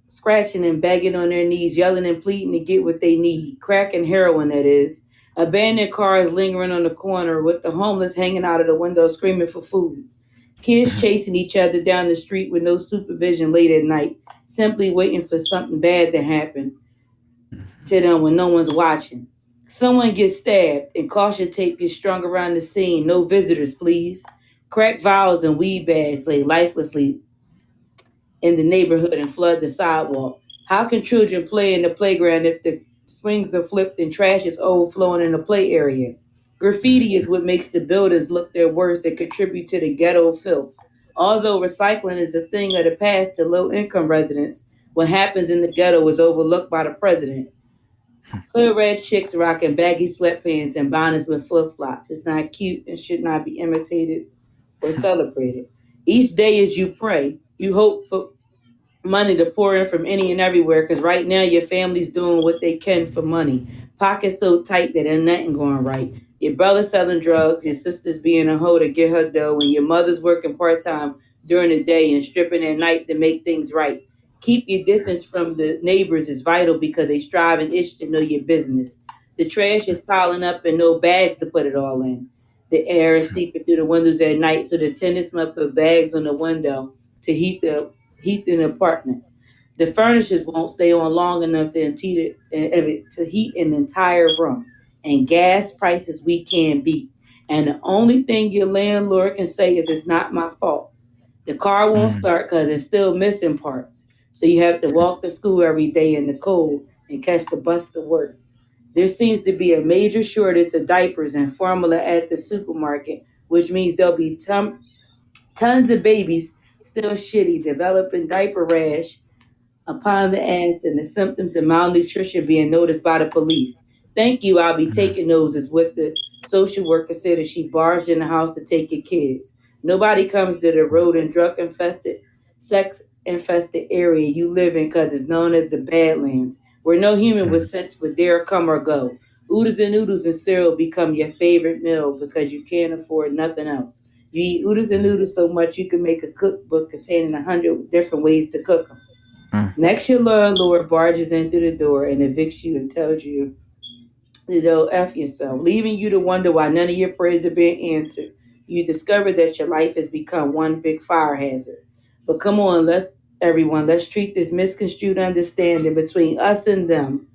scratching and begging on their knees, yelling and pleading to get what they need. Crack and heroin, that is. Abandoned cars lingering on the corner with the homeless hanging out of the window screaming for food. Kids chasing each other down the street with no supervision late at night, simply waiting for something bad to happen to them when no one's watching. Someone gets stabbed and caution tape gets strung around the scene. No visitors, please. Crack vials and weed bags lay lifelessly in the neighborhood and flood the sidewalk. How can children play in the playground if the swings are flipped and trash is overflowing in the play area? Graffiti is what makes the buildings look their worst and contribute to the ghetto filth. Although recycling is a thing of the past to low income residents, what happens in the ghetto is overlooked by the president. Hood red chicks rocking baggy sweatpants and bonnets with flip flops. It's not cute and should not be imitated or celebrated. Each day as you pray, you hope for money to pour in from any and everywhere because right now your family's doing what they can for money. Pockets so tight that ain't nothing going right. Your brother's selling drugs, your sister's being a hoe to get her dough, and your mother's working part time during the day and stripping at night to make things right. Keep your distance from the neighbors is vital because they strive and itch to know your business. The trash is piling up and no bags to put it all in. The air is seeping through the windows at night, so the tenants must put bags on the window to heat the apartment. The furnitures won't stay on long enough to heat an entire room. And gas prices we can't beat. And the only thing your landlord can say is it's not my fault. The car won't Mm, start because it's still missing parts. So you have to walk to school every day in the cold and catch the bus to work. There seems to be a major shortage of diapers and formula at the supermarket, which means there'll be tons of babies still shitty, developing diaper rash upon the ass and the symptoms of malnutrition being noticed by the police. Thank you, I'll be mm, taking those, is what the social worker said as she barged in the house to take your kids. Nobody comes to the road and drug infested, sex infested area you live in because it's known as the Badlands, where no human with mm, sense would dare come or go. Oodles and noodles and cereal become your favorite meal because you can't afford nothing else. You eat oodles and noodles so much you can make a cookbook containing 100 different ways to cook them. mm, Next, your landlord barges in through the door and evicts you and tells you to go F yourself, leaving you to wonder why none of your prayers are being answered. You discover that your life has become one big fire hazard. But come on, let's treat this misconstrued understanding between us and them.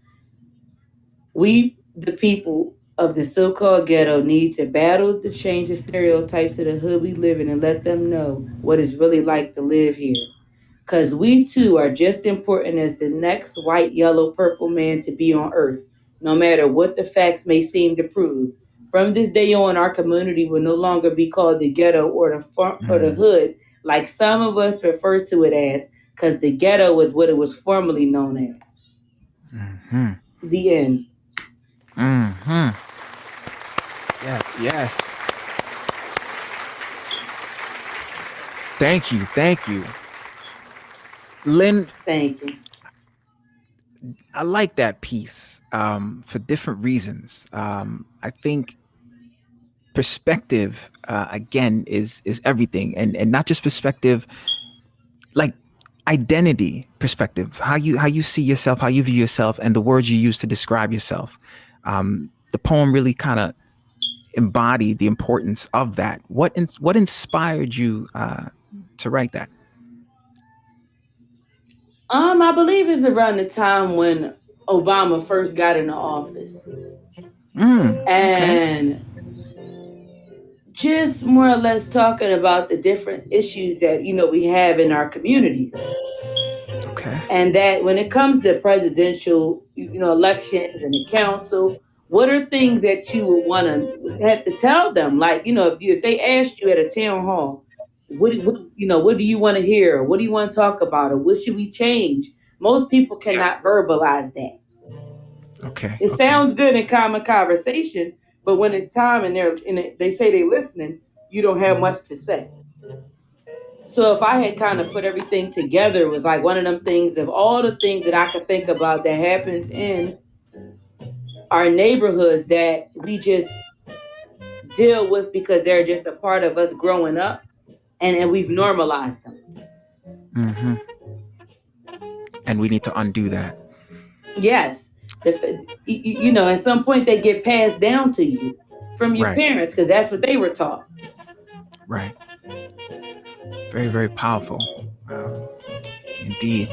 We, the people of the so-called ghetto, need to battle to change the stereotypes of the hood we live in and let them know what it's really like to live here. Because we too are just important as the next white, yellow, purple man to be on earth, no matter what the facts may seem to prove. From this day on, our community will no longer be called the ghetto or the mm, hood, like some of us refer to it as, because the ghetto is what it was formerly known as. mhm, The end. mhm. Yes, yes. Thank you, thank you, Lynn. Thank you. I like that piece for different reasons. I think perspective again is everything, and not just perspective, like identity perspective, how you see yourself, how you view yourself, and the words you use to describe yourself. The poem really kind of embodied the importance of that. What inspired you to write that? I believe it's around the time when Obama first got into office. Okay. And just more or less talking about the different issues that we have in our communities, Okay. and that when it comes to presidential elections and the council, what are things that you would want to have to tell them, like if they asked you at a town hall, what do you want to hear, or what do you want to talk about, or what should we change? Most people cannot verbalize that. Okay. It Okay. sounds good in common conversation, but when it's time and they say they're listening, you don't have much to say. So if I had kind of put everything together, it was like one of them things of all the things that I could think about that happens in our neighborhoods that we just deal with because they're just a part of us growing up. and we've normalized them. Mm-hmm. And we need to undo that. Yes. At some point they get passed down to you from your Right. parents because that's what they were taught. Right. Very, very powerful. Indeed.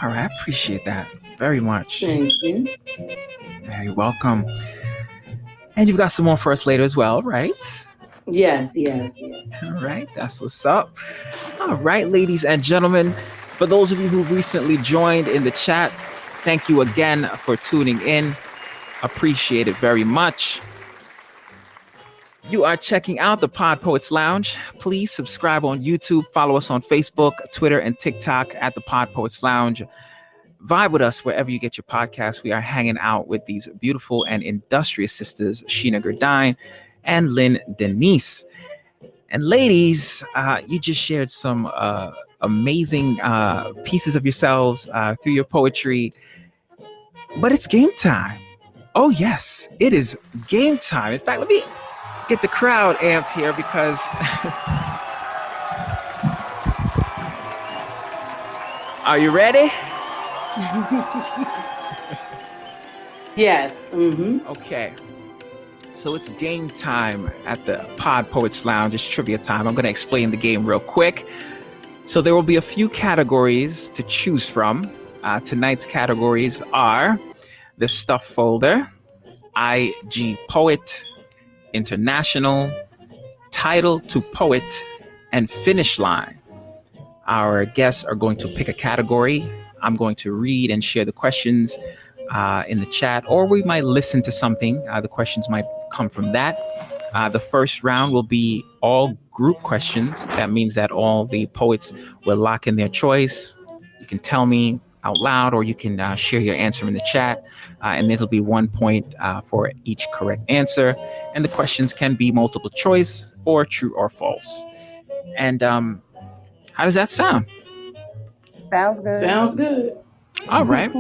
All right. I appreciate that very much. Thank you. Yeah, you're welcome. And you've got some more for us later as well, right? Yes. All right. That's what's up. All right, ladies and gentlemen. For those of you who recently joined in the chat, thank you again for tuning in. Appreciate it very much. You are checking out the Pod Poets Lounge. Please subscribe on YouTube. Follow us on Facebook, Twitter, and TikTok at the Pod Poets Lounge. Vibe with us wherever you get your podcasts. We are hanging out with these beautiful and industrious sisters, Shana Gourdine and Lynn Denise. And ladies, you just shared some amazing pieces of yourselves through your poetry. But it's game time. Oh, yes, it is game time. In fact, let me get the crowd amped here because are you ready? Yes. Mm-hmm. Okay. So it's game time at the Pod Poets Lounge. It's trivia time. I'm going to explain the game real quick. So there will be a few categories to choose from. Tonight's categories are the Stuff Folder, IG Poet, International, Title to Poet, and Finish Line. Our guests are going to pick a category. I'm going to read and share the questions in the chat, or we might listen to something. The questions might come from that. The first round will be all group questions. That means that all the poets will lock in their choice. You can tell me out loud, or you can share your answer in the chat, and it'll be 1 point for each correct answer. And the questions can be multiple choice or true or false. And how does that sound? Sounds good. Sounds good. All right.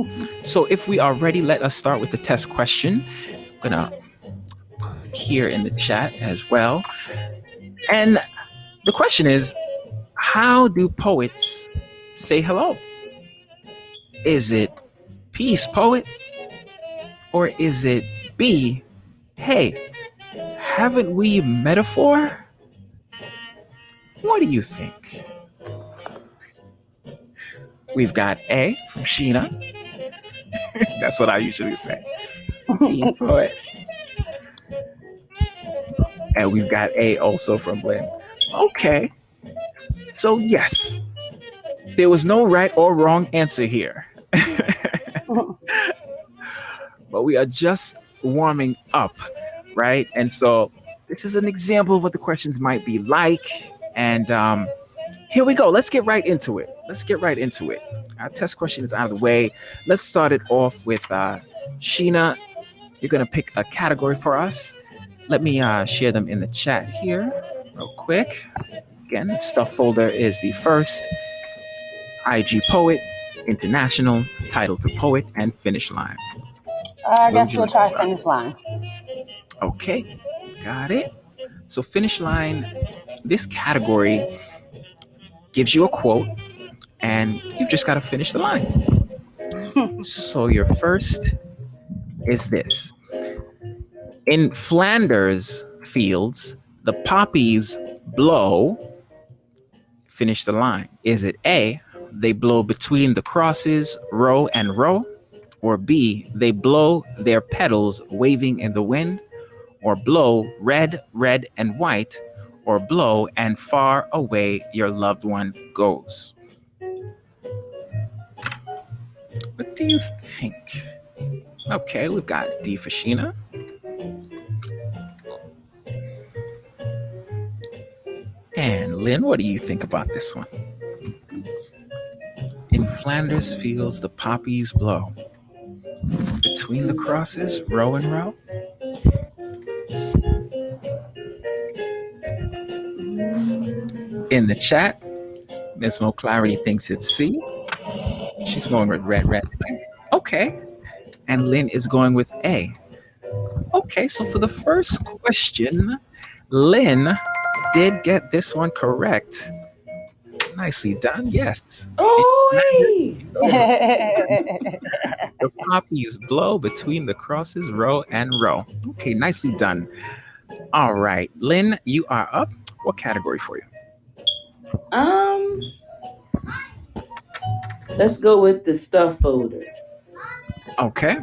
So if we are ready, let us start with the test question. I'm gonna put here in the chat as well. And the question is, how do poets say hello? Is it peace, poet? Or is it B, hey, haven't we metaphor? What do you think? We've got A from Shana. That's what I usually say. Peace, poet. And we've got A also from Lynn. Okay. So yes, there was no right or wrong answer here. But we are just warming up, right? And so this is an example of what the questions might be like. And here we go. Let's get right into it. Our test question is out of the way. Let's start it off with Shana. You're going to pick a category for us. Let me share them in the chat here real quick. Again, Stuff Folder is the first. IG Poet, International, Title to Poet, and Finish Line. I guess we'll try Finish Line. Okay, got it. So Finish Line, this category gives you a quote, and you've just got to finish the line. So your first is this. In Flanders fields, the poppies blow. Finish the line. Is it A, they blow between the crosses, row and row? Or B, they blow their petals waving in the wind? Or blow red, red and white? Or blow and far away your loved one goes? What do you think? Okay, we've got D for Shana. And Lynn, what do you think about this one? In Flanders fields the poppies blow. Between the crosses, row and row? In the chat, Ms. Mo Clarity thinks it's C. She's going with red, red. Okay. And Lynn is going with A. Okay, so for the first question, Lynn, did get this one correct. Nicely done. Yes. Oh, The poppies blow between the crosses, row and row. Okay, nicely done. All right, Lynn, you are up. What category for you? um, let's go with the stuff folder. Okay.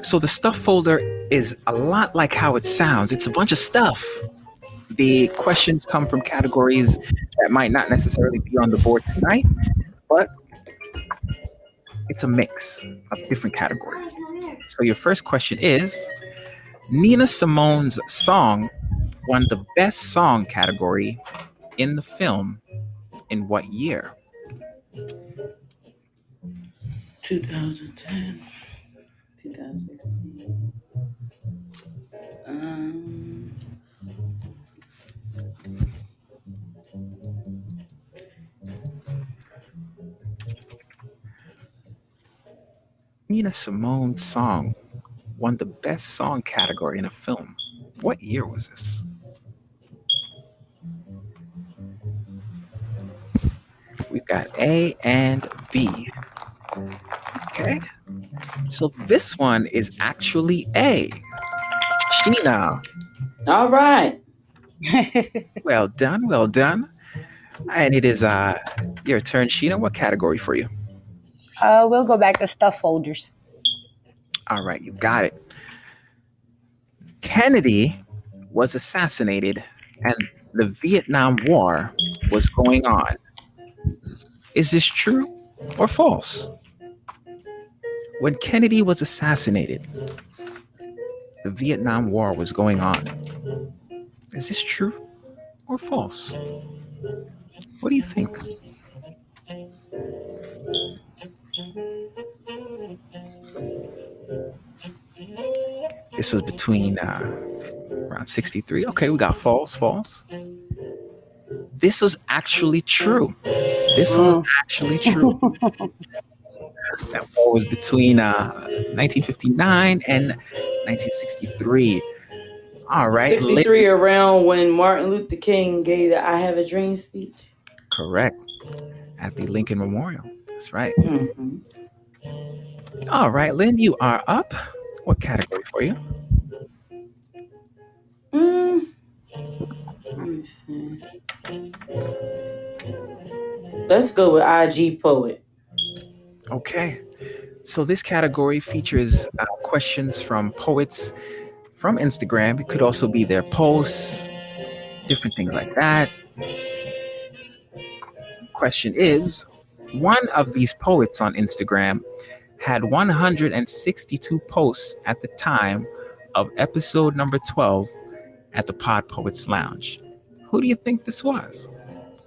So the stuff folder is a lot like how it sounds. It's a bunch of stuff. The questions come from categories that might not necessarily be on the board tonight, but it's a mix of different categories. So your first question is, Nina Simone's song won the best song category in the film in what year? 2010, 2016. Nina Simone's song won the best song category in a film. What year was this? We've got A and B. Okay. So this one is actually A. Sheena. All right. Well done, well done. And it is your turn, Sheena. What category for you? We'll go back to stuff folders. All right, you got it. Kennedy was assassinated and the Vietnam War was going on. Is this true or false? When Kennedy was assassinated, the Vietnam War was going on. Is this true or false? What do you think? This was between around 63. Okay, we got false. This was actually true. This was actually true. That war was between 1959 and 1963. All right. 63 around when Martin Luther King gave the I Have a Dream speech. Correct. At the Lincoln Memorial. That's right. Mm-hmm. All right, Lynn, you are up. What category for you? Let me see. Let's go with IG Poet. Okay. So this category features questions from poets from Instagram. It could also be their posts, different things like that. Question is, one of these poets on Instagram had 162 posts at the time of episode number 12 at the PodPoets Lounge. Who do you think this was?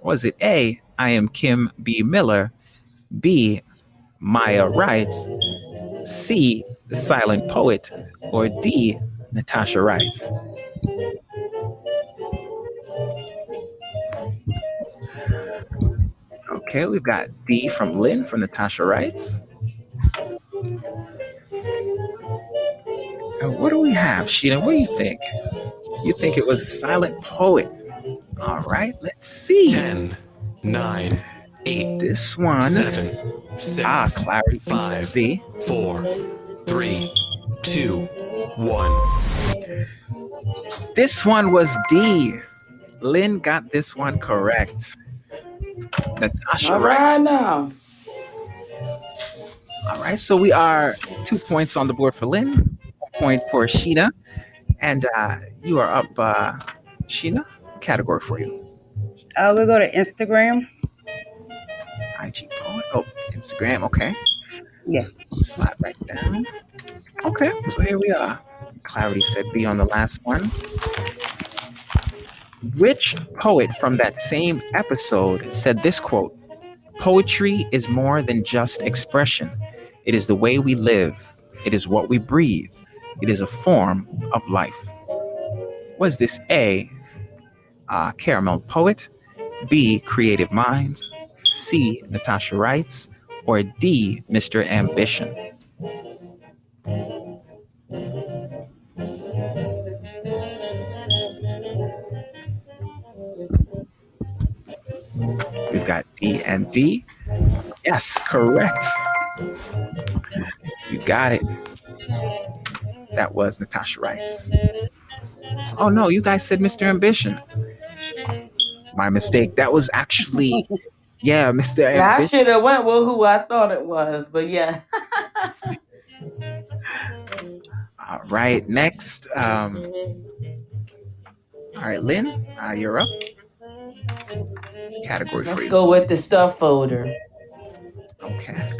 Was it A, I am Kim B. Miller, B, Maya Wrights, C, the silent poet, or D, Natasha Wrights? Okay, we've got D from Lynn from Natasha Wrights. And what do we have, Sheena? What do you think? You think it was the silent poet? All right, let's see. 10, 9, 8, This one. 7, 6, Clarity. 5, B. 4, 3, 2, 1. This one was D. Lynn got this one correct. Natasha All right now. All right, so we are 2 points on the board for Lynn, 1 point for Sheena, and you are up, Sheena. Category for you? We'll go to Instagram. IG poet. Oh, Instagram. Okay. Yeah. Slide right down. Okay, so here we are. Clarity said B on the last one. Which poet from that same episode said this quote? Poetry is more than just expression. It is the way we live. It is what we breathe. It is a form of life. Was this A, Caramel Poet, B, Creative Minds, C, Natasha Wrights, or D, Mr. Ambition? We've got D and D. Yes, correct. You got it. That was Natasha Wrights. Oh no, you guys said Mr. Ambition. My mistake. That was actually, yeah, Mr. I Ambition. should have went with who I thought it was, but yeah. All right, next. All right, Lynn, you're up. Category Let's for you. go with the stuff folder. Okay.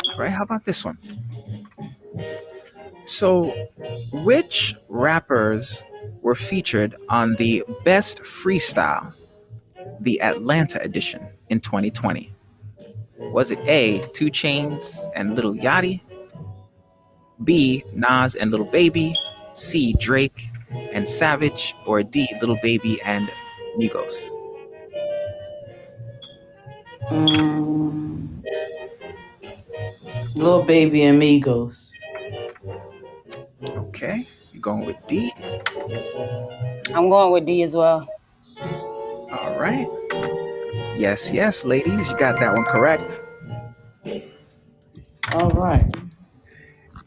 All right, how about this one? So, which rappers were featured on the Best Freestyle, the Atlanta edition in 2020? Was it A, 2 Chainz and Lil Yachty, B, Nas and Lil Baby, C, Drake and Savage, or D, Lil Baby and Migos? Lil Baby and Migos. Okay, you're going with D. I'm going with D as well. All right. Yes, yes, ladies, you got that one correct. All right.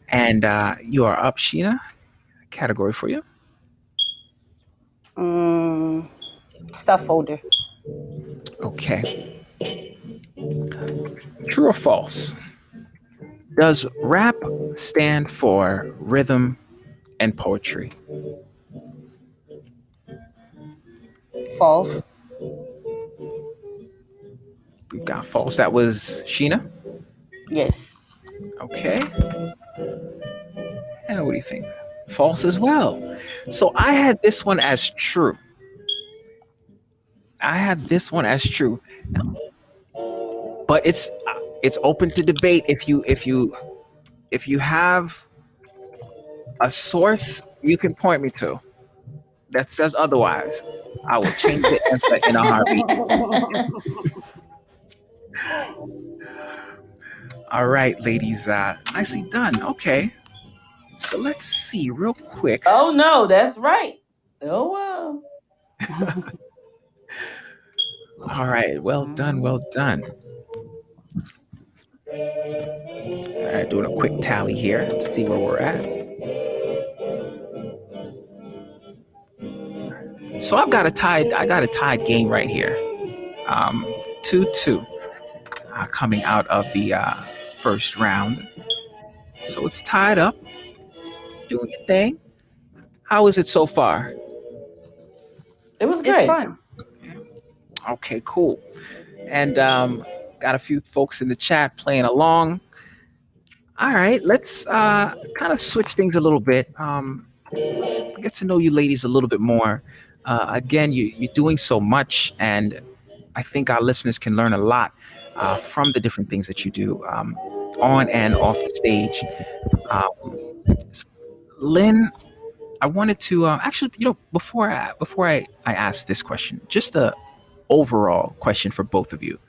And you are up, Sheena. Category for you. Stuff folder. Okay. True or false? Does rap stand for rhythm and poetry? False. We've got false. That was Sheena. Yes. Okay. And what do you think? False as well. So I had this one as true. But it's open to debate. If you have a source you can point me to that says otherwise, I will change the answer in a heartbeat. All right, ladies, nicely done. Okay, so let's see real quick. Oh no, that's right. Oh wow. All right, well done. All right, doing a quick tally here to see where we're at. So I got a tied game right here. 2-2 coming out of the first round. So it's tied up. Doing your thing. How is it so far? It was great. It's fun. Okay, cool. And got a few folks in the chat playing along. All right, let's kind of switch things a little bit. Get to know you ladies a little bit more. Again, you're doing so much, and I think our listeners can learn a lot from the different things that you do on and off the stage. Lynn, I wanted to actually, before I ask this question, just a overall question for both of you.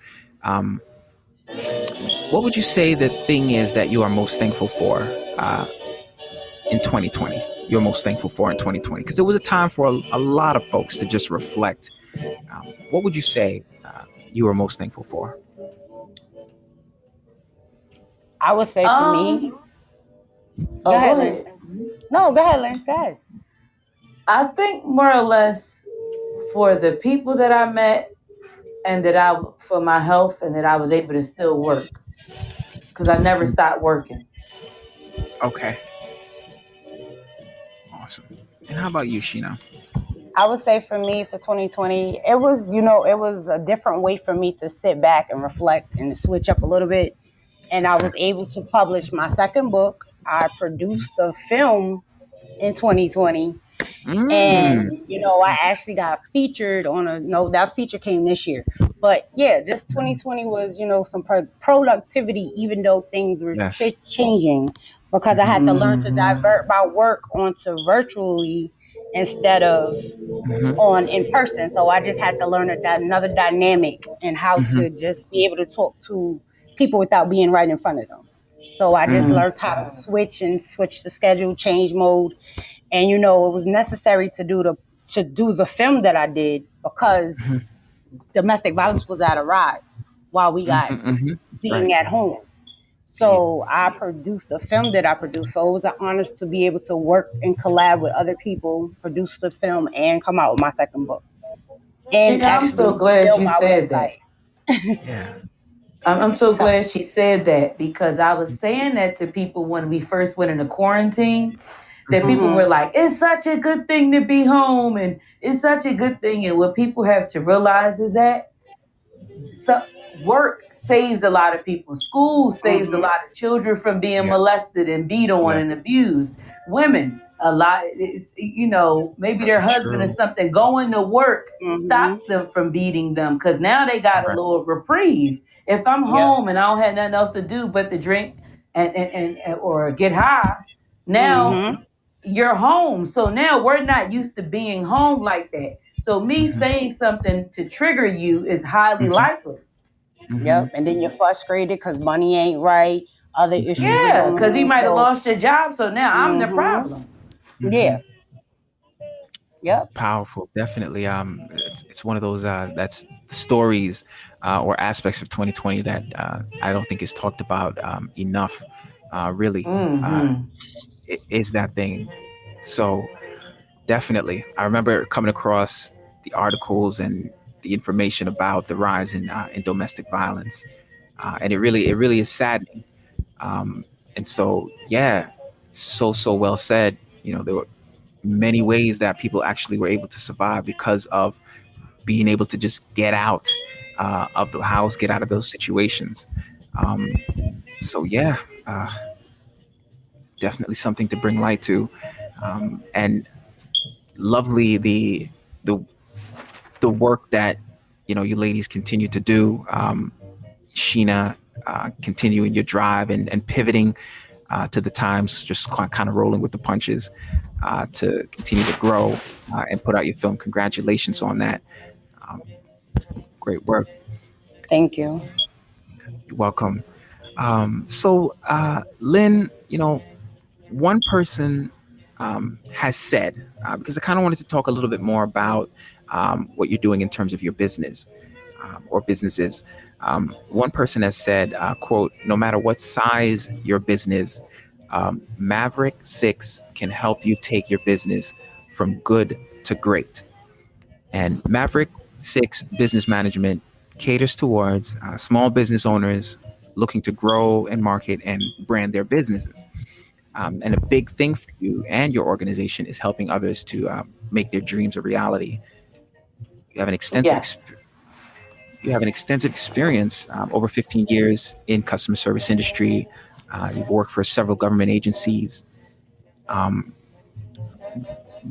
What would you say the thing is that you are most thankful for in 2020? You're most thankful for in 2020? Because there was a time for a lot of folks to just reflect. What would you say you were most thankful for? I would say for me. Go ahead, Lynn. No, go ahead, Lynn. Go ahead. I think more or less for the people that I met, and for my health, and that I was able to still work, because I never stopped working. Okay. Awesome. And how about you, Sheena? I would say for me, for 2020, it was a different way for me to sit back and reflect and to switch up a little bit. And I was able to publish my second book. I produced a film in 2020. And, I actually got featured that feature came this year. But yeah, just 2020 was, some productivity, even though things were changing, because I had to learn to divert my work onto virtually instead of on in person. So I just had to learn another dynamic and how to just be able to talk to people without being right in front of them. So I just learned how to switch the schedule, change mode. And you know, it was necessary to do the film that I did because Mhm. domestic violence was at a rise while we got Mhm, mhm. being Right. at home. Yeah. So I produced the film that I produced. So it was an honor to be able to work and collab with other people, produce the film, and come out with my second book, and Sheena, I'm so actually glad build you my said that. website. Yeah. I'm so So, glad she said that because I was saying that to people when we first went into quarantine. That people hmm were like, it's such a good thing to be home and it's such a good thing. And what people have to realize is that so work saves a lot of people. School saves a hmm lot of children from being Yeah. molested and beat on Yes. and abused. Women, a lot, it's, maybe their husband or True. something going to work hmm stops them from beating them because now they got a Right. little reprieve. If I'm Yep. home and I don't have nothing else to do but to drink and or get high, now hmm you're home. So now we're not used to being home like that. So me Mhm, saying something to trigger you is highly mhm, likely. mhm, Yep. And then you're frustrated because money ain't right. Other mhm, issues are Yeah, going because he on. might have So, lost your job. So now I'm the hmm problem. yeah. mhm. Yep. Powerful, definitely. It's one of those that's stories or aspects of 2020 that I don't think is talked about enough. Really, Mm-hmm. is that thing. So definitely, I remember coming across the articles and the information about the rise in domestic violence, and it really is saddening. Um, and so, yeah, so well said. There were many ways that people actually were able to survive because of being able to just get out of the house, get out of those situations. Um, so yeah, uh, definitely something to bring light to, and lovely the the work that you ladies continue to do. Sheena, continuing your drive and pivoting to the times, just kind of rolling with the punches to continue to grow and put out your film. Congratulations on that. Um, Great work. Thank you. You're welcome. So, Lynn, one person has said, because I kind of wanted to talk a little bit more about what you're doing in terms of your business or businesses. One person has said, quote, no matter what size your business, Maverick 6 can help you take your business from good to great. And Maverick 6 Business Management caters towards small business owners looking to grow and market and brand their businesses. And a big thing for you and your organization is helping others to make their dreams a reality. You have an extensive Yes. ex- you have an extensive experience, over 15 years in customer service industry. You've worked for several government agencies. Um,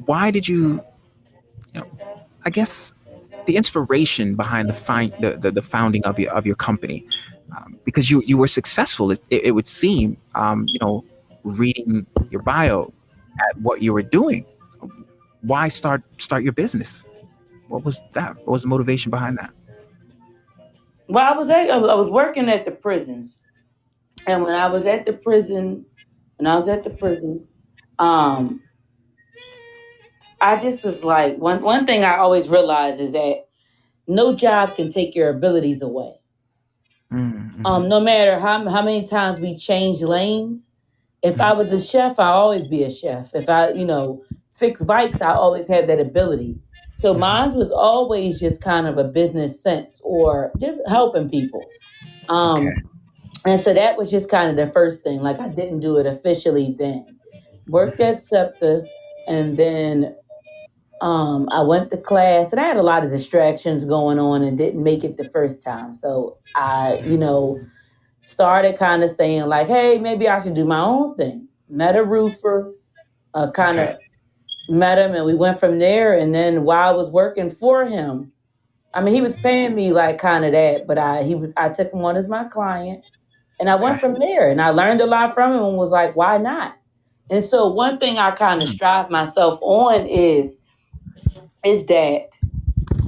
why did you know, I guess the inspiration behind the founding of your company, because you were successful. It would seem, reading your bio at what you were doing. Why start your business? What was that? What was the motivation behind that? Well, I was working at the prisons, and when I was at the prisons, um, I just was like one thing I always realized is that no job can take your abilities away. Mm-hmm. No matter how many times we change lanes, if I Mm-hmm. was a chef, I'll always be a chef. If I, fix bikes, I always have that ability. So mine was always just kind of a business sense or just helping people. Okay. And so that was just kind of the first thing. Like I didn't do it officially then. Worked at SEPTA and then I went to class and I had a lot of distractions going on and didn't make it the first time. So I, started kind of saying like, hey, maybe I should do my own thing. Met a roofer, kind Okay. of met him, and we went from there. And then while I was working for him, I mean, he was paying me like kind of that, but I took him on as my client, and I went Okay. from there. And I learned a lot from him, and was like, why not? And so one thing I kind of Mm. strive myself on is that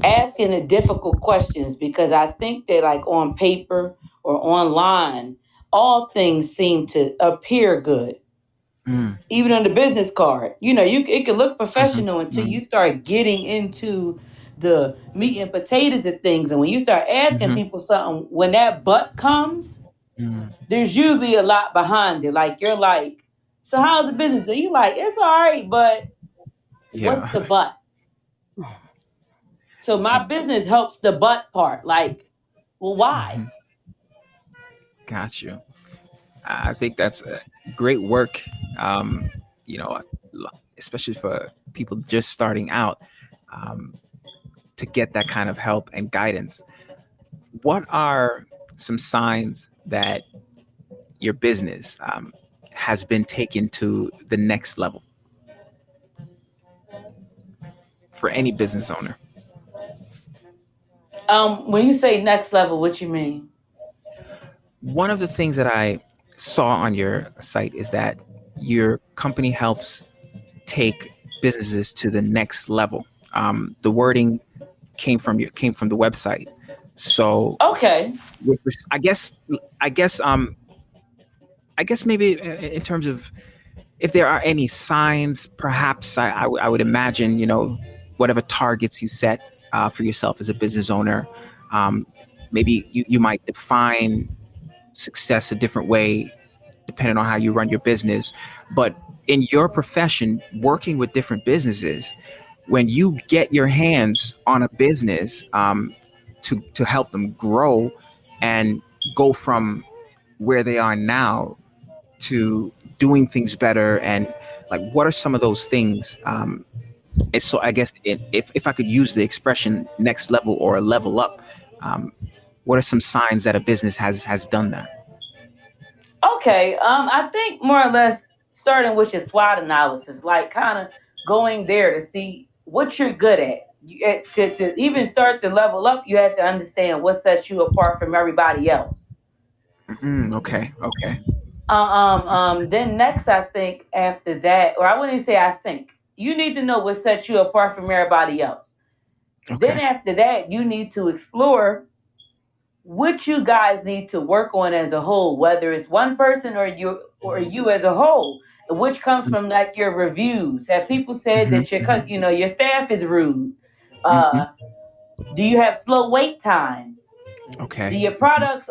asking the difficult questions because I think that like on paper or online, all things seem to appear good. Mm, even on the business card. It can look mhm, professional until mm, you start getting into the meat and potatoes of things. And when you start asking mhm, people something, when that but comes, mm. there's usually a lot behind it. Like you're like, so how's the business? And you like, it's all right, but what's the Yeah. but? So my business helps the but part. Like, well, why? Mhm. Got you. I think that's great work. Um, you know, especially for people just starting out, um, to get that kind of help and guidance. What are some signs that your business has been taken to the next level for any business owner? When you say next level, what you mean? One of the things that I saw on your site is that your company helps take businesses to the next level. The wording came from the website. So, Okay. I guess, I guess, I guess maybe in terms of if there are any signs, perhaps I would imagine, whatever targets you set for yourself as a business owner, um, maybe you might define success a different way depending on how you run your business. But in your profession, working with different businesses, when you get your hands on a business to help them grow and go from where they are now to doing things better, and like what are some of those things, so I guess if I could use the expression next level or level up, um, what are some signs that a business has done that? Okay. I think more or less starting with your SWOT analysis, like kind of going there to see what you're good at. To even start to level up, you have to understand what sets you apart from everybody else. Okay, okay, Then next, I think after that, or I wouldn't even say I think, you need to know what sets you apart from everybody else. Then okay. after that, you need to explore what you guys need to work on as a whole, whether it's one person or you as a whole, which comes from like your reviews. Have people said Mm-hmm, that your staff is rude? hmm. Uh, do you have slow wait times? Do Okay. your products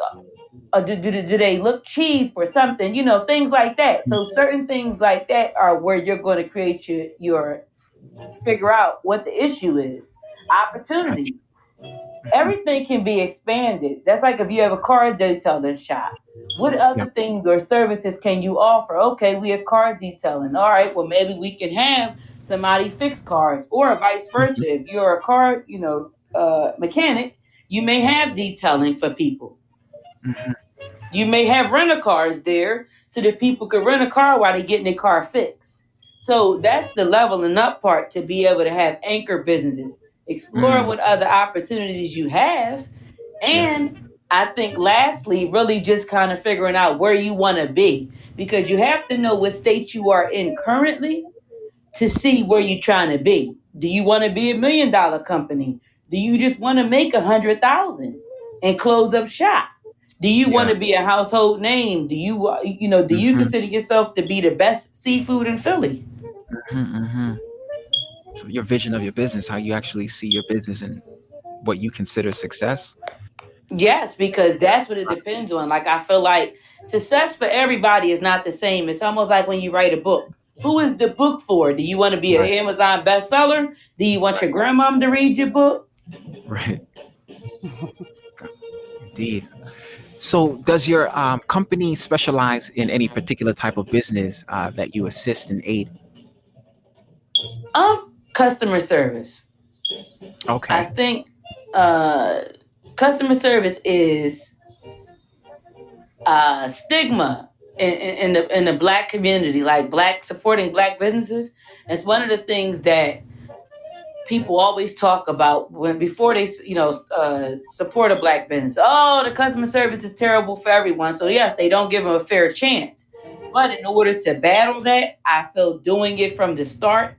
do they look cheap or something? Things like that. So certain things like that are where you're going to create your figure out what the issue is. Gotcha. Opportunity, everything can be expanded. That's like if you have a car detailing shop. What Yep. other things or services can you offer? Okay, we have car detailing. All right, well maybe we can have somebody fix cars, or vice Hmm. versa. If you're a car, mechanic, you may have detailing for people. Hmm. You may have rental cars there so that people could rent a car while they're getting their car fixed. So that's the leveling up part, to be able to have anchor businesses, explore Mm. what other opportunities you have. Yes. And I think lastly, really just kind of figuring out where you want to be, because you have to know what state you are in currently to see where you're trying to be. Do you want to be $1 million company? Do you just want to make 100,000 and close up shop? Do you want Yeah. to be a household name? Do you Hmm. consider yourself to be the best seafood in Philly? Hmm. Hmm. So your vision of your business, how you actually see your business and what you consider success. Yes, because that's what it depends on. Like, I feel like success for everybody is not the same. It's almost like when you write a book. Who is the book for? Do you want to be an Right. Amazon bestseller? Do you want your Right. grandmom to read your book? Right. Indeed. So, does your company specialize in any particular type of business that you assist and aid? Customer service. I Okay. think uh, customer service is stigma in the black community, like black supporting black businesses. It's one of the things that people always talk about when before they support a black business. Oh, the customer service is terrible for everyone. So yes, they don't give them a fair chance. But in order to battle that, I feel doing it from the start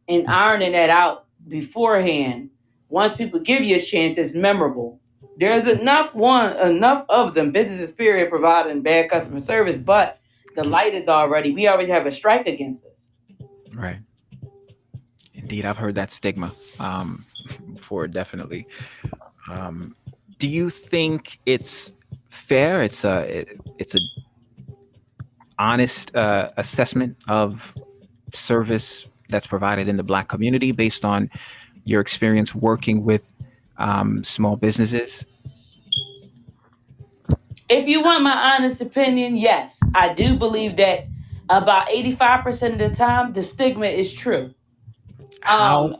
and ironing that out beforehand. Once people give you a chance, it's memorable. There's enough of them businesses period providing bad customer service, but the light is we already have a strike against us. Right. Indeed, I've heard that stigma before, definitely. Do you think it's fair? It's a honest assessment of service that's provided in the Black community based on your experience working with small businesses? If you want my honest opinion, yes, I do believe that about 85% of the time the stigma is true. How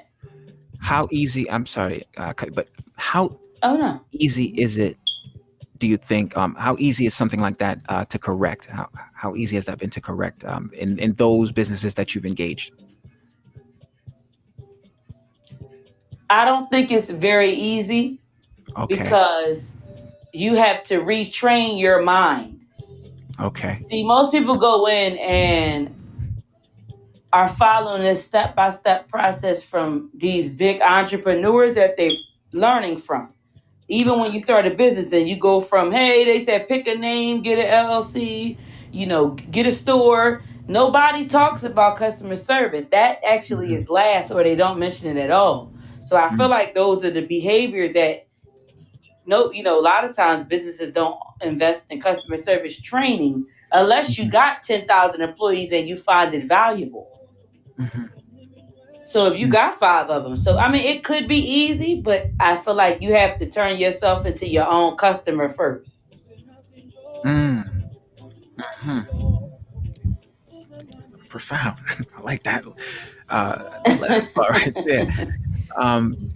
easy? I'm sorry, but how easy is it? Do you think how easy is something like that to correct? How easy has that been to correct in those businesses that you've engaged? I don't think it's very easy because you have to retrain your mind. Okay. See, most people go in and are following this step-by-step process from these big entrepreneurs that they're learning from. Even when you start a business and you go from, hey, they said pick a name, get an LLC, get a store. Nobody talks about customer service. That actually is last, or they don't mention it at all. So I feel like those are the behaviors that a lot of times businesses don't invest in customer service training unless you got 10,000 employees and you find it valuable. So if you got 5 of them, so I mean, it could be easy, but I feel like you have to turn yourself into your own customer first. Profound. I like that last part right there.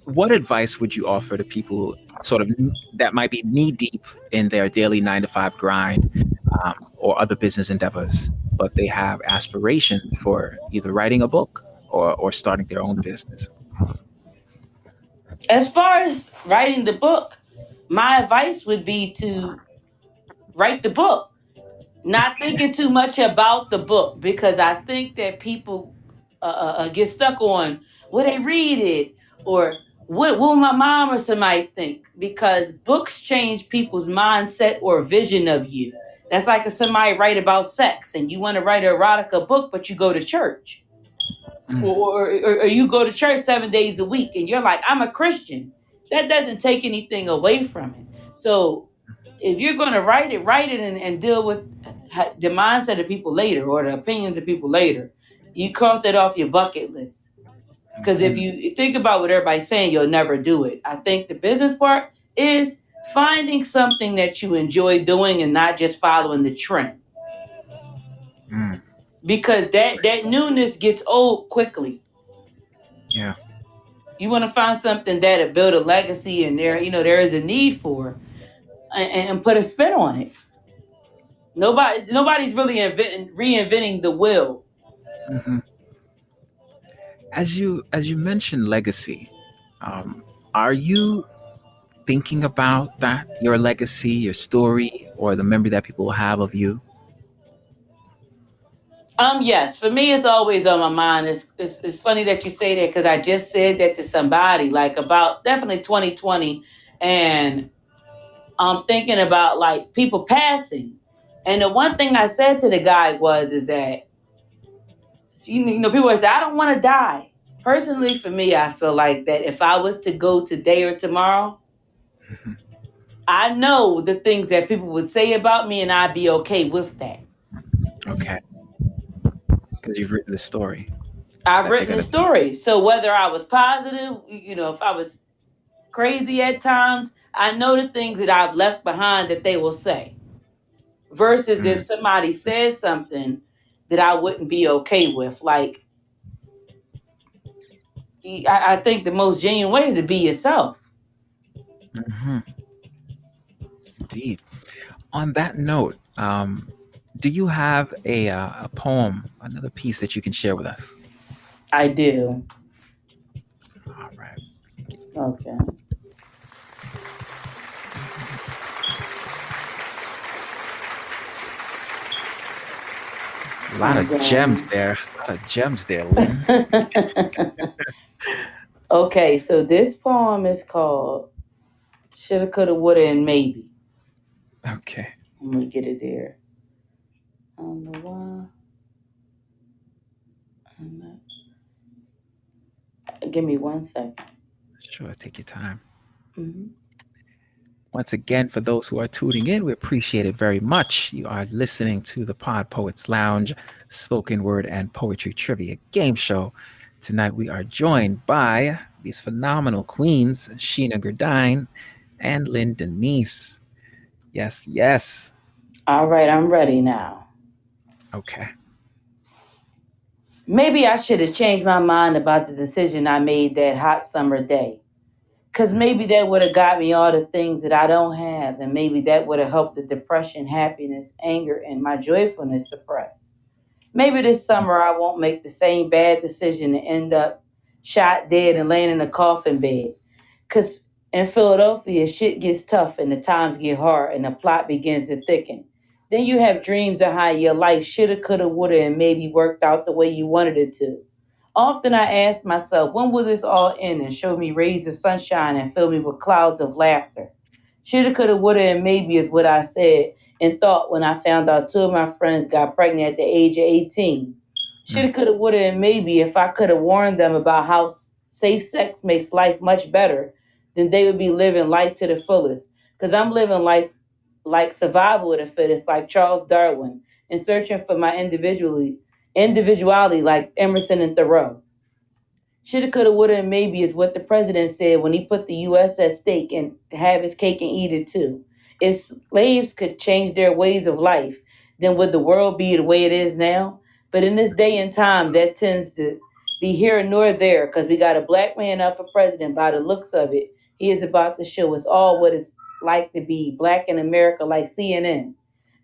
What advice would you offer to people sort of that might be knee deep in their daily 9-to-5 grind or other business endeavors, but they have aspirations for either writing a book or starting their own business? As far as writing the book, my advice would be to write the book, not thinking too much about the book, because I think that people get stuck on will they read it or what will my mom or somebody think, because books change people's mindset or vision of you. That's like if somebody write about sex and you want to write an erotica book, but you go to church. Or you go to church 7 days a week and you're like, I'm a Christian. That doesn't take anything away from it. So if you're going to write it and deal with the mindset of people later or the opinions of people later. You cross that off your bucket list. Because if you think about what everybody's saying, you'll never do it. I think the business part is finding something that you enjoy doing and not just following the trend. Because that newness gets old quickly. Yeah. You want to find something that'll build a legacy, and there is a need for, and put a spin on it. Nobody's really reinventing the wheel. As you mentioned legacy, are you thinking about that, your legacy, your story, or the memory that people will have of you? Yes, for me, it's always on my mind. It's funny that you say that, because I just said that to somebody, like about definitely 2020, and I'm thinking about like people passing. And the one thing I said to the guy is that, people say, I don't want to die. Personally, for me, I feel like that if I was to go today or tomorrow, I know the things that people would say about me, and I'd be okay with that. Okay. Because you've written the story. I've written the story. So whether I was positive, if I was crazy at times, I know the things that I've left behind that they will say. Versus if somebody says something that I wouldn't be okay with. Like, I think the most genuine way is to be yourself. Indeed. On that note, do you have a poem, another piece that you can share with us? I do. All right. Okay. A lot of gems there. Lynn. Okay, so this poem is called Shoulda, Coulda, Woulda, and Maybe. Okay. I'm going to get it there. Why. Give me 1 second. Sure, take your time. Mm-hmm. Once again, for those who are tuning in, we appreciate it very much. You are listening to the Pod Poets Lounge spoken word and poetry trivia game show. Tonight, we are joined by these phenomenal queens, Sheena Gourdine and Lynn Denise. Yes, yes. All right, I'm ready now. Okay. Maybe I should have changed my mind about the decision I made that hot summer day. Because maybe that would have got me all the things that I don't have, and maybe that would have helped the depression, happiness, anger, and my joyfulness suppress. Maybe this summer I won't make the same bad decision and end up shot dead and laying in a coffin bed. Because in Philadelphia, shit gets tough and the times get hard and the plot begins to thicken. Then you have dreams of how your life shoulda, coulda, woulda, and maybe worked out the way you wanted it to. Often I ask myself, when will this all end and show me rays of sunshine and fill me with clouds of laughter? Shoulda, coulda, woulda, and maybe is what I said and thought when I found out two of my friends got pregnant at the age of 18. Mm, Shoulda, coulda, woulda, and maybe if I could have warned them about how safe sex makes life much better, then they would be living life to the fullest. Because I'm living life like survival of the fittest, like Charles Darwin, and searching for my individuality like Emerson and Thoreau. Shoulda, coulda, woulda, and maybe is what the president said when he put the U.S. at stake and have his cake and eat it too. If slaves could change their ways of life, then would the world be the way it is now? But in this day and time, that tends to be here nor there because we got a black man up for president. By the looks of it, he is about to show us all what it's like to be black in America, like CNN.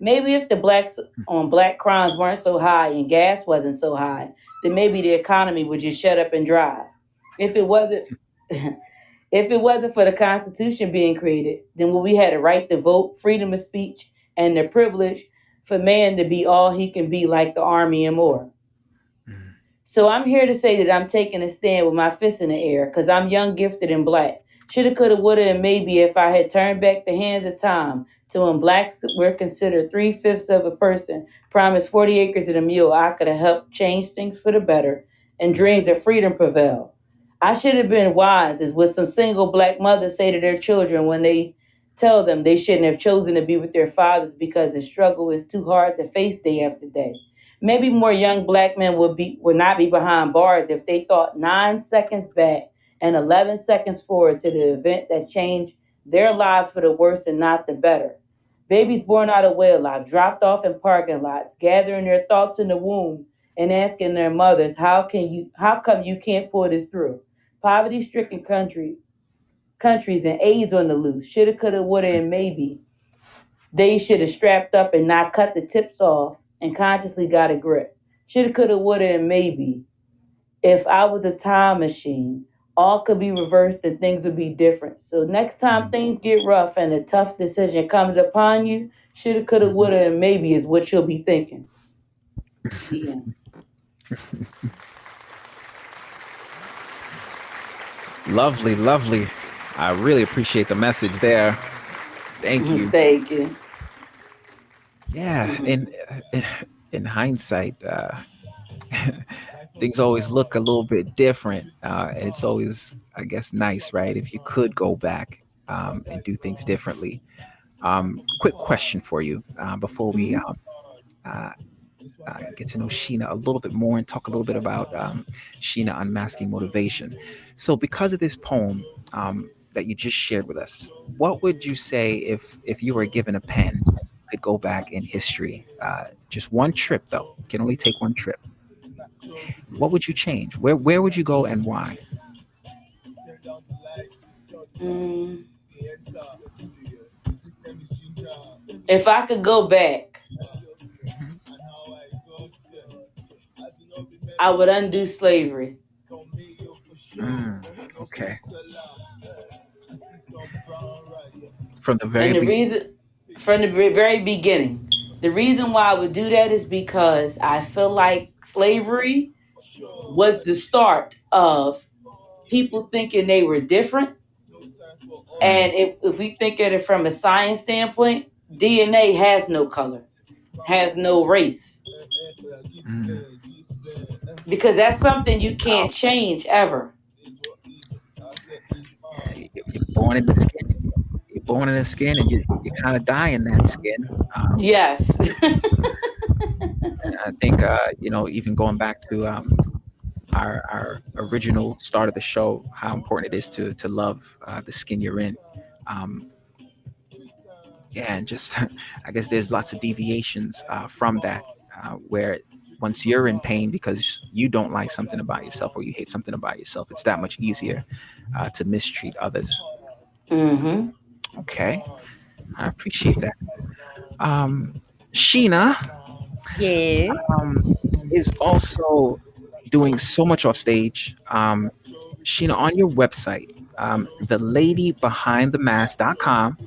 Maybe if the blacks on black crimes weren't so high and gas wasn't so high, then maybe the economy would just shut up and drive. If it wasn't if it wasn't for the Constitution being created, then we had a right to vote, freedom of speech, and the privilege for man to be all he can be like the army and more. mm, So I'm here to say that I'm taking a stand with my fists in the air because I'm young, gifted, and black. Shoulda, coulda, woulda, and maybe if I had turned back the hands of time to when blacks were considered three-fifths of a person, promised 40 acres and a mule, I could have helped change things for the better and dreams of freedom prevail. I should have been wise, is what some single black mothers say to their children when they tell them they shouldn't have chosen to be with their fathers because the struggle is too hard to face day after day. Maybe more young black men would not be behind bars if they thought 9 seconds back and 11 seconds forward to the event that changed their lives for the worse and not the better. Babies born out of wedlock, dropped off in parking lots, gathering their thoughts in the womb and asking their mothers, how come you can't pull this through? Poverty stricken countries and AIDS on the loose. Shoulda, coulda, woulda, and maybe. They should have strapped up and not cut the tips off and consciously got a grip. Shoulda, coulda, woulda, and maybe. If I was a time machine, all could be reversed and things would be different. So next time mm, things get rough and a tough decision comes upon you, shoulda, coulda, mhm. woulda, and maybe is what you'll be thinking. Yeah. Lovely, lovely. I really appreciate the message there. Thank you. Thank you. Yeah, Mhm. in hindsight, things always look a little bit different, and it's always, I guess, nice, right? If you could go back and do things differently. Quick question for you before we Mhm. uh, get to know Sheena a little bit more and talk a little bit about Sheena unmasking motivation. So, because of this poem that you just shared with us, what would you say if you were given a pen, could go back in history? Just one trip, though. Can only take one trip. What would you change? Where would you go and why? Mm. If I could go back, I would undo slavery. Mm, okay. From the very And the beginning. reason, from the very beginning, the reason why I would do that is because I feel like slavery was the start of people thinking they were different. Mm, And if we think at it from a science standpoint, DNA has no color. has no race, Mm. because that's something you can't change ever. You're born in the skin. You're born in the skin, and you kind of die in that skin. Yes. I think even going back to our original start of the show, how important it is to love the skin you're in. Um, yeah, and just I guess there's lots of deviations from that, where once you're in pain because you don't like something about yourself or you hate something about yourself, it's that much easier to mistreat others. Mm-hmm. Okay, I appreciate that. Um, Sheena Yeah. um, is also doing so much off stage. Sheena, on your website, theladybehindthemask.com,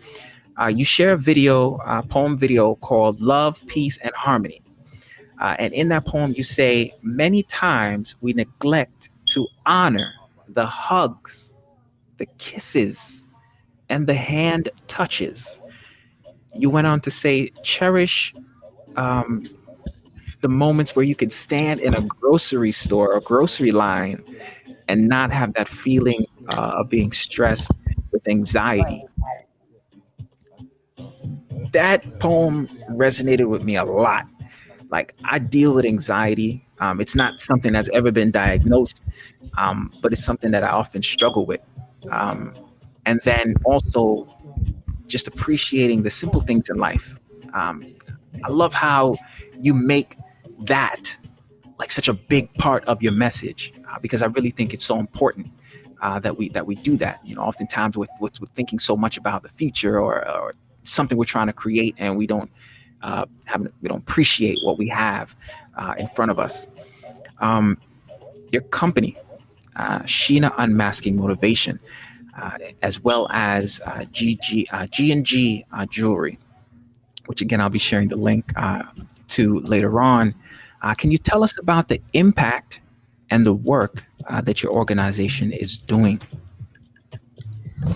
you share a video, poem video called Love, Peace, and Harmony. And in that poem, you say, many times we neglect to honor the hugs, the kisses, and the hand touches. You went on to say, cherish um, the moments where you could stand in a grocery store or grocery line and not have that feeling of being stressed with anxiety. That poem resonated with me a lot. Like, I deal with anxiety. It's not something that's ever been diagnosed, but it's something that I often struggle with. Um, and then also just appreciating the simple things in life. Um, I love how you make that like such a big part of your message, because I really think it's so important that we do that. Oftentimes with thinking so much about the future or something we're trying to create, and we don't appreciate what we have in front of us. Um, your company, Sheena Unmasking Motivation, as well as G&G Jewelry, which again I'll be sharing the link to later on. Can you tell us about the impact and the work that your organization is doing?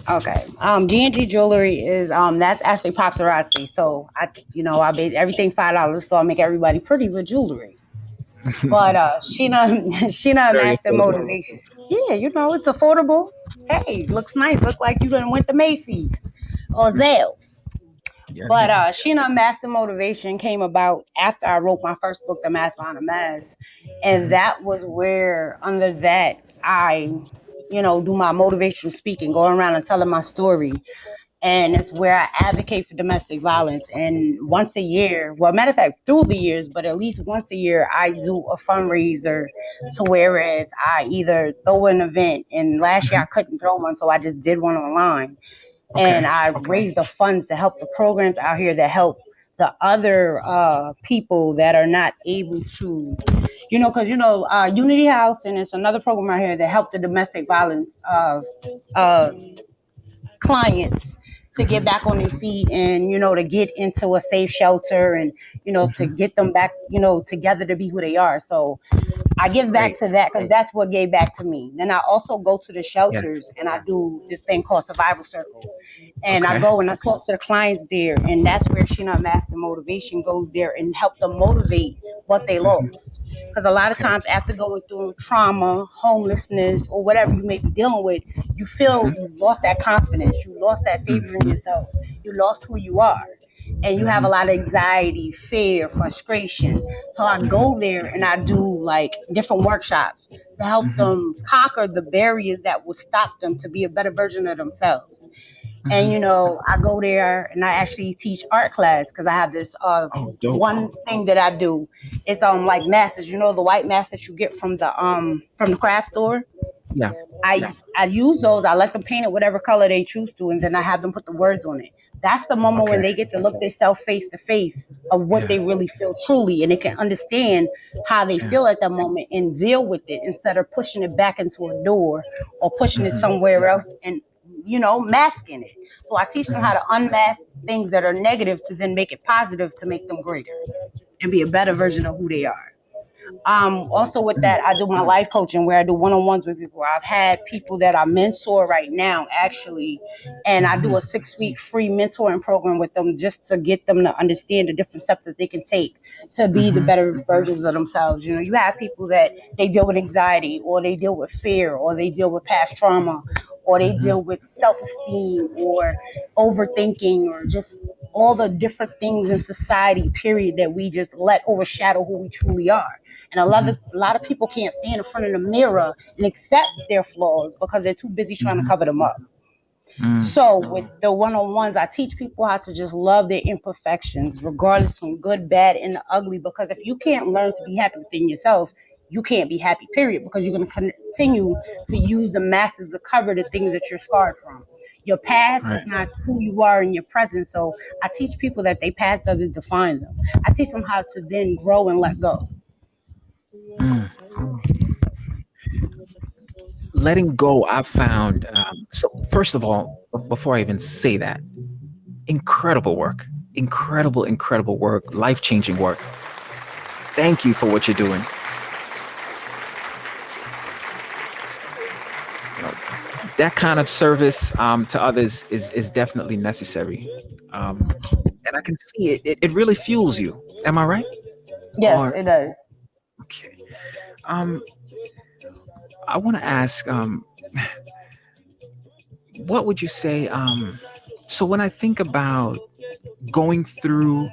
Okay. G&G jewelry is that's actually paparazzi. So I made everything $5, so I make everybody pretty with jewelry. But Sheena Very Master affordable. Motivation. Yeah, it's affordable. Hey, looks nice. Look like you done went to Macy's or Zales. Yes. But Sheena Master Motivation came about after I wrote my first book, The Mask Behind the Mask. And Mhm. that was where, under that, I do my motivational speaking, going around and telling my story. And it's where I advocate for domestic violence. And once a year, well, matter of fact, through the years, but at least once a year, I do a fundraiser to whereas I either throw an event. And last year I Mhm. couldn't throw one, so I just did one online, and Okay. I raised the funds to help the programs out here that help the other people that are not able to, because Unity House, and it's another program out here that help the domestic violence uh, clients to get Mhm. back on their feet, and to get into a safe shelter, and to Mhm. get them back together to be who they are. So I That's give back great. to that because that's what gave back to me. Then I also go to the Yes. shelters and I do this thing called Survival Circle. And I Okay. go and I talk to the clients there, and that's where Sheena Master Motivation goes there and help them motivate what they Mhm. lost. Because a lot of Okay. times after going through trauma, homelessness, or whatever you may be dealing with, you feel Mhm. you lost that confidence, you lost that faith in Mhm. yourself, you lost who you are, and you have a Mhm. lot of anxiety, fear, frustration. So I Mhm. go there and I do like different workshops to help Mhm. them conquer the barriers that would stop them to be a better version of themselves. And Mhm. I go there and I actually teach art class because I have this Oh, dope. one thing that I do. It's like masks, the white masks that you get from the craft store. Yeah. I use those. I let them paint it whatever color they choose to, and then I have them put the words on it. That's the moment when Okay. they get to look themselves face to face of what Yeah. they really feel truly, and they can understand how they Yeah. feel at that moment and deal with it instead of pushing it back into a door or pushing it Mhm. somewhere else and masking it. So I teach them how Mhm. to unmask things that are negative to then make it positive to make them greater and be a better version of who they are. Also with that, I do my life coaching where I do one-on-ones with people. I've had people that I mentor right now, actually, and I do a 6-week free mentoring program with them just to get them to understand the different steps that they can take to be the better versions of themselves. You have people that they deal with anxiety, or they deal with fear, or they deal with past trauma, or they deal with self-esteem, or overthinking, or just all the different things in society, period, that we just let overshadow who we truly are. And a lot of people can't stand in front of the mirror and accept their flaws because they're too busy trying to cover them up. So with the one-on-ones, I teach people how to just love their imperfections, regardless from good, bad, and the ugly. Because if you can't learn to be happy within yourself, you can't be happy, period. Because you're going to continue to use the masses to cover the things that you're scarred from. Your past is not who you are in your present. So I teach people that their past doesn't define them. I teach them how to then grow and let go. Letting go, I've found. So, first of all, before I even say that, incredible work, incredible work, life changing work. Thank you for what you're doing. That kind of service to others is definitely necessary. And I can see it really fuels you. Am I right? Yes, Or it does. okay. Um, I want to ask, what would you say? So when I think about going through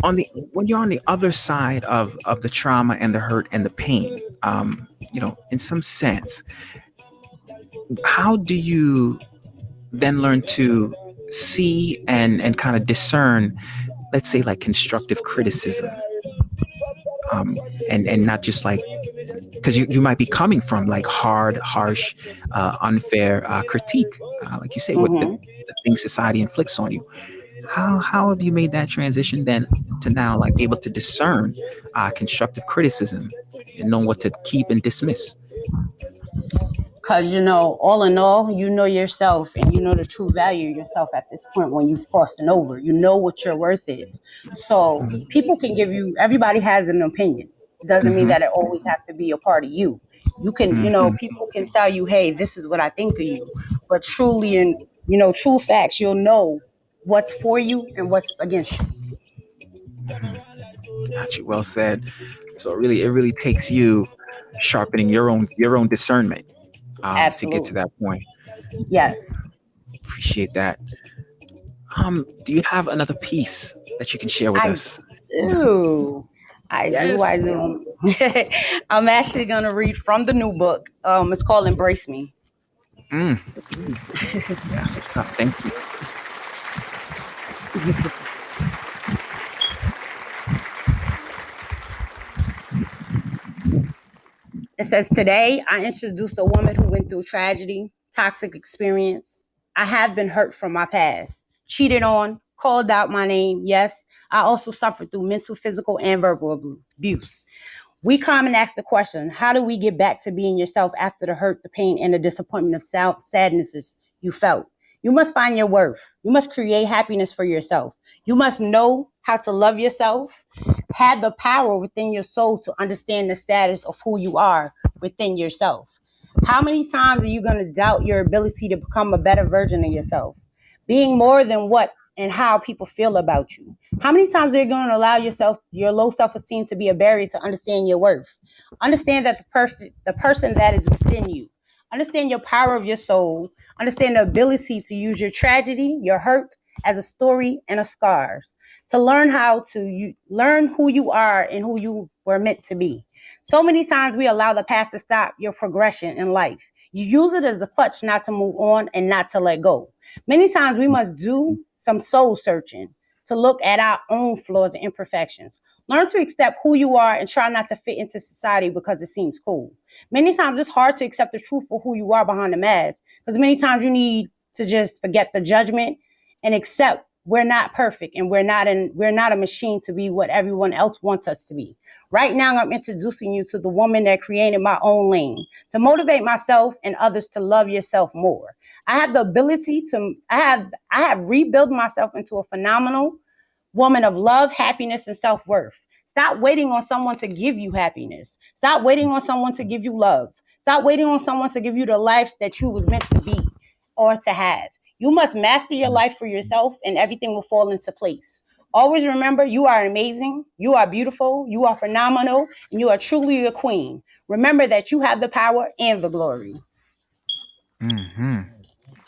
when you're on the other side of the trauma and the hurt and the pain, in some sense, how do you then learn to see and kind of discern, let's say, like constructive criticism, and not just like, because you might be coming from like hard, harsh, unfair critique, like you say, with the things society inflicts on you. How have you made that transition then to now like able to discern constructive criticism and know what to keep and dismiss? Because, all in all, you know yourself and you know the true value of yourself at this point when you've crossed an over. You know what your worth is. So people can everybody has an opinion. Doesn't mean that it always has to be a part of you. You can, people can tell you, hey, this is what I think of you. But truly, in, true facts, you'll know what's for you and what's against you. Got you. Well said. So it really takes you sharpening your own discernment to get to Absolutely. that point. Yes. Appreciate that. Do you have another piece that you can share with I us? do. I do. I Yes. do. I'm actually going to read from the new book. It's called Embrace Me. Mm. Yes, it's tough. Thank you. It says, today I introduce a woman who went through tragedy, toxic experience. I have been hurt from my past, cheated on, called out my name. Yes, I also suffered through mental, physical, and verbal abuse. We come and ask the question, how do we get back to being yourself after the hurt, the pain, and the disappointment of sadnesses you felt? You must find your worth. You must create happiness for yourself. You must know how to love yourself, have the power within your soul to understand the status of who you are within yourself. How many times are you going to doubt your ability to become a better version of yourself? Being more than what and how people feel about you. How many times are you going to allow your low self-esteem to be a barrier to understand your worth? Understand that the person that is within you. Understand your power of your soul. Understand the ability to use your tragedy, your hurt, as a story and a scars. To learn learn who you are and who you were meant to be. So many times we allow the past to stop your progression in life. You use it as a crutch not to move on and not to let go. Many times we must do some soul searching to look at our own flaws and imperfections. Learn to accept who you are and try not to fit into society because it seems cool. Many times it's hard to accept the truth for who you are behind the mask because many times you need to just forget the judgment and accept we're not perfect and we're not a machine to be what everyone else wants us to be. Right now, I'm introducing you to the woman that created my own lane to motivate myself and others to love yourself more. I have the ability I have rebuilt myself into a phenomenal woman of love, happiness, and self-worth. Stop waiting on someone to give you happiness. Stop waiting on someone to give you love. Stop waiting on someone to give you the life that you was meant to be or to have. You must master your life for yourself and everything will fall into place. Always remember you are amazing, you are beautiful, you are phenomenal, and you are truly a queen. Remember that you have the power and the glory. Mm-hmm.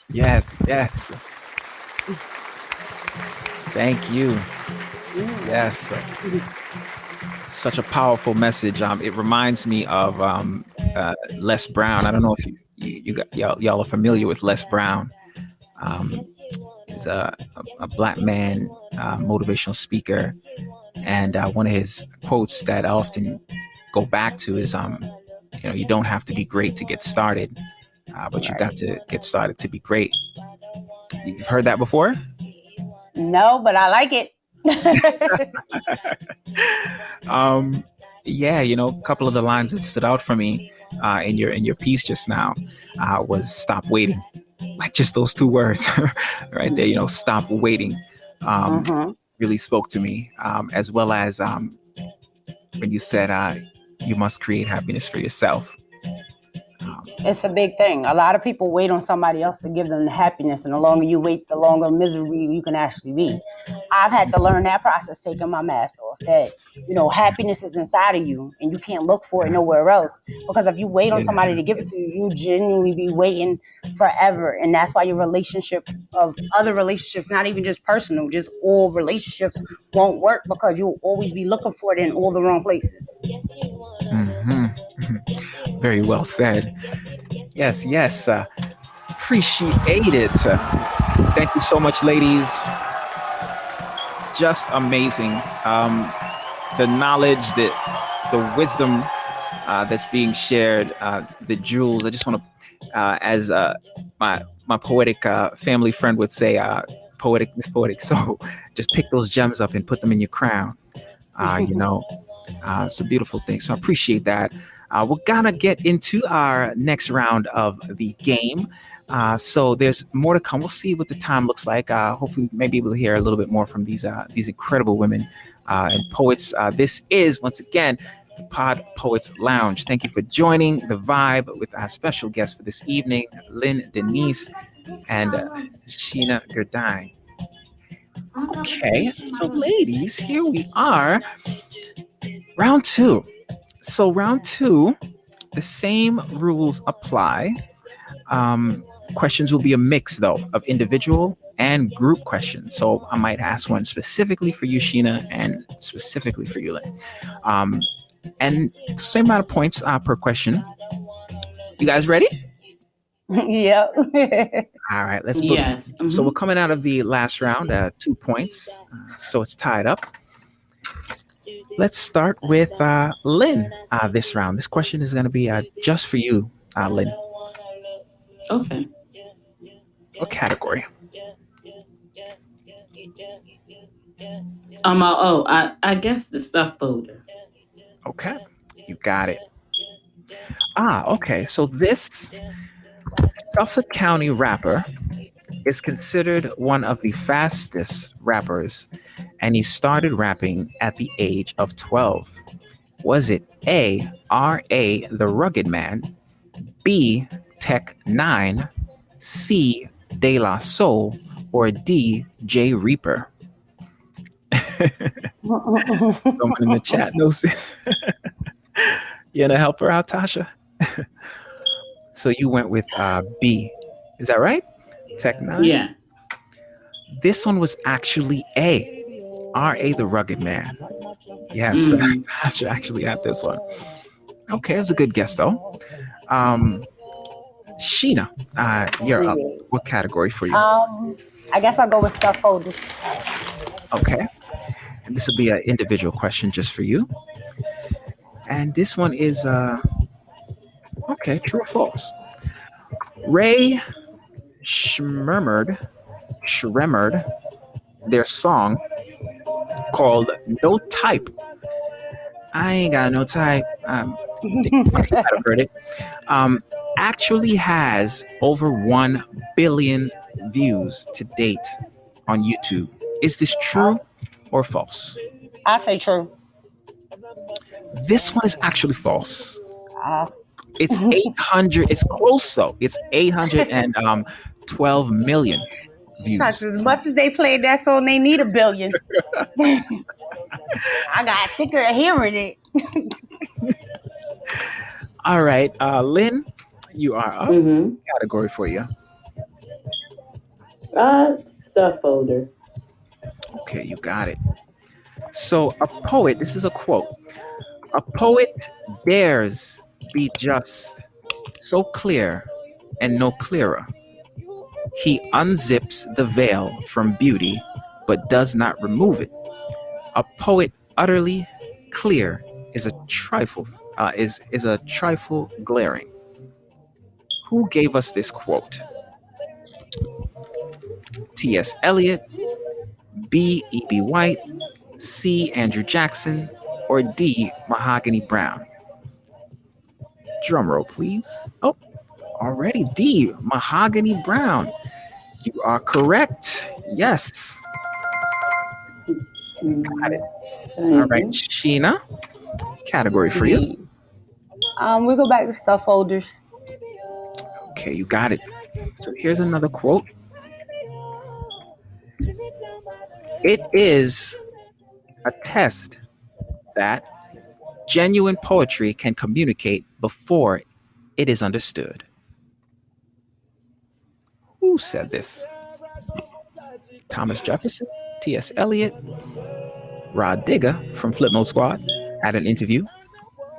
Yes, yes. Thank you. Yes. Such a powerful message. It reminds me of Les Brown. I don't know if y'all are familiar with Les Brown. He's a black man, motivational speaker, and one of his quotes that I often go back to is, you don't have to be great to get started, but you got to get started to be great. You've heard that before? No, but I like it. Yeah, a couple of the lines that stood out for me in your piece just now was "stop waiting," like just those two words right there. Stop waiting really spoke to me, as well as when you said you must create happiness for yourself. It's a big thing. A lot of people wait on somebody else to give them the happiness, and the longer you wait, the longer misery you can actually be. I've had to learn that process, taking my mask off, that happiness is inside of you and you can't look for it nowhere else. Because if you wait on somebody to give it to you, you genuinely be waiting forever. And that's why your relationship of other relationships, not even just personal, just all relationships won't work, because you'll always be looking for it in all the wrong places. Mm-hmm. Very well said. Yes. Appreciate it. Thank you so much, ladies. Just amazing. The knowledge, the wisdom that's being shared, the jewels. I just want to, as my poetic family friend would say, Miss Poetic. So just pick those gems up and put them in your crown. It's a beautiful thing. So I appreciate that. We're gonna get into our next round of the game. So there's more to come. We'll see what the time looks like. Hopefully, we may be able to hear a little bit more from these incredible women and poets. This is, once again, the PodPoets Lounge. Thank you for joining the vibe with our special guest for this evening, Lynn, Denise, and Shana Gourdine. Okay, so ladies, here we are. Round two. So round two, the same rules apply. Questions will be a mix, though, of individual and group questions. So I might ask one specifically for you, Shana, and specifically for you, Lynn. And same amount of points per question. You guys ready? Yep. All right, let's book. Yes. Mm-hmm. So we're coming out of the last round, 2 points. So it's tied up. Let's start with Lynn this round. This question is going to be just for you, Lynn. Okay. What category? I guess the stuff folder. Okay, you got it. Okay. So this Suffolk County rapper is considered one of the fastest rappers, and he started rapping at the age of 12. Was it A, R.A. the Rugged Man, B, Tech 9, C, De La Soul, or D, J Reaper? Someone in the chat knows this. You gonna help her out, Tasha? So you went with B. Is that right? Tech 9? Yeah. This one was actually A, R.A. the Rugged Man. Yes, Tasha actually had this one. Okay, it was a good guess, though. Sheena, you're up. What category for you? I guess I'll go with stuff folders. Okay. And this will be an individual question just for you. And this one is, okay, true or false? Ray Shremmerd their song called No Type. I ain't got no type. You might have heard it. Actually has over 1 billion views to date on YouTube. Is this true or false? I say true. This one is actually false. Uh, It's 800. It's close though. It's 812 million Shucks, views. as much as they played that song, they need a billion. I got sick of hearing it. All right, Lynn, you are up. Mm-hmm. Category for you. Stuff folder. Okay, you got it. So a poet. This is a quote. A poet dares be just, so clear and no clearer. He unzips the veil from beauty, but does not remove it. A poet utterly clear is a trifle is a trifle glaring. Who gave us this quote? T.S. Eliot, B. E.B. White, C. Andrew Jackson, or D. Mahogany Brown? Drum roll, please. Oh, already D. Mahogany Brown. You are correct. Yes. Got it. All right, Sheena. Category for you. We go back to stuff folders. Okay, you got it. So here's another quote. It is a test that genuine poetry can communicate before it is understood. Who said this? Thomas Jefferson, T.S. Eliot, Rod Digger from Flipmode Squad had an interview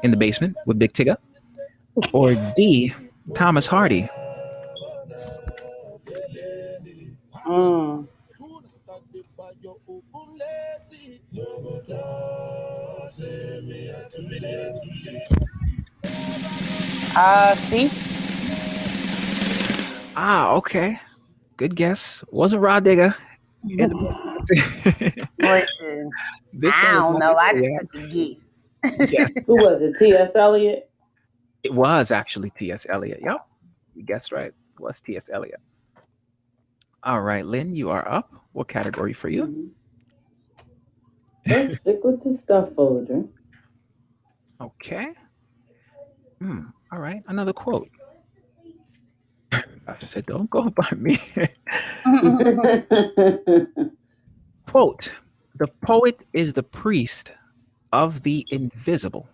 in the basement with Big Tigger, or D. Thomas Hardy? See? Okay. Good guess. Wasn't Rod Digger. Listen, This I one is don't know. I just yeah. took a guess. Yes, Who was it? T.S. Eliot? it was actually T.S. Eliot. Yep. You guessed right. It was T.S. Eliot. All right, Lynn, you are up. What category for you? Mm-hmm. Let's stick with the stuff folder. Okay. All right, another quote. I said, don't go by me. Quote, the poet is the priest of the invisible.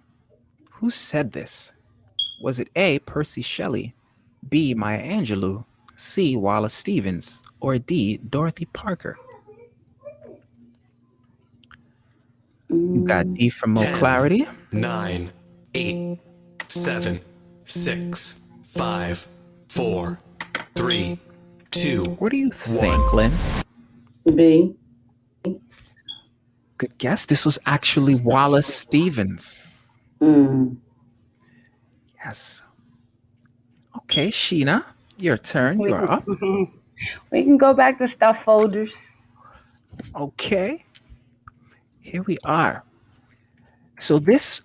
Who said this? Was it A, Percy Shelley, B, Maya Angelou, C, Wallace Stevens, or D, Dorothy Parker? You got D for more 10, clarity. 9, 8, 7, 6, 5, 4, 3, 2. What do you think, Lynn? B. Good guess. This was actually Wallace Stevens. Yes. Okay, Sheena, your turn. You are up. We can go back to stuff folders. Okay. Here we are. So this,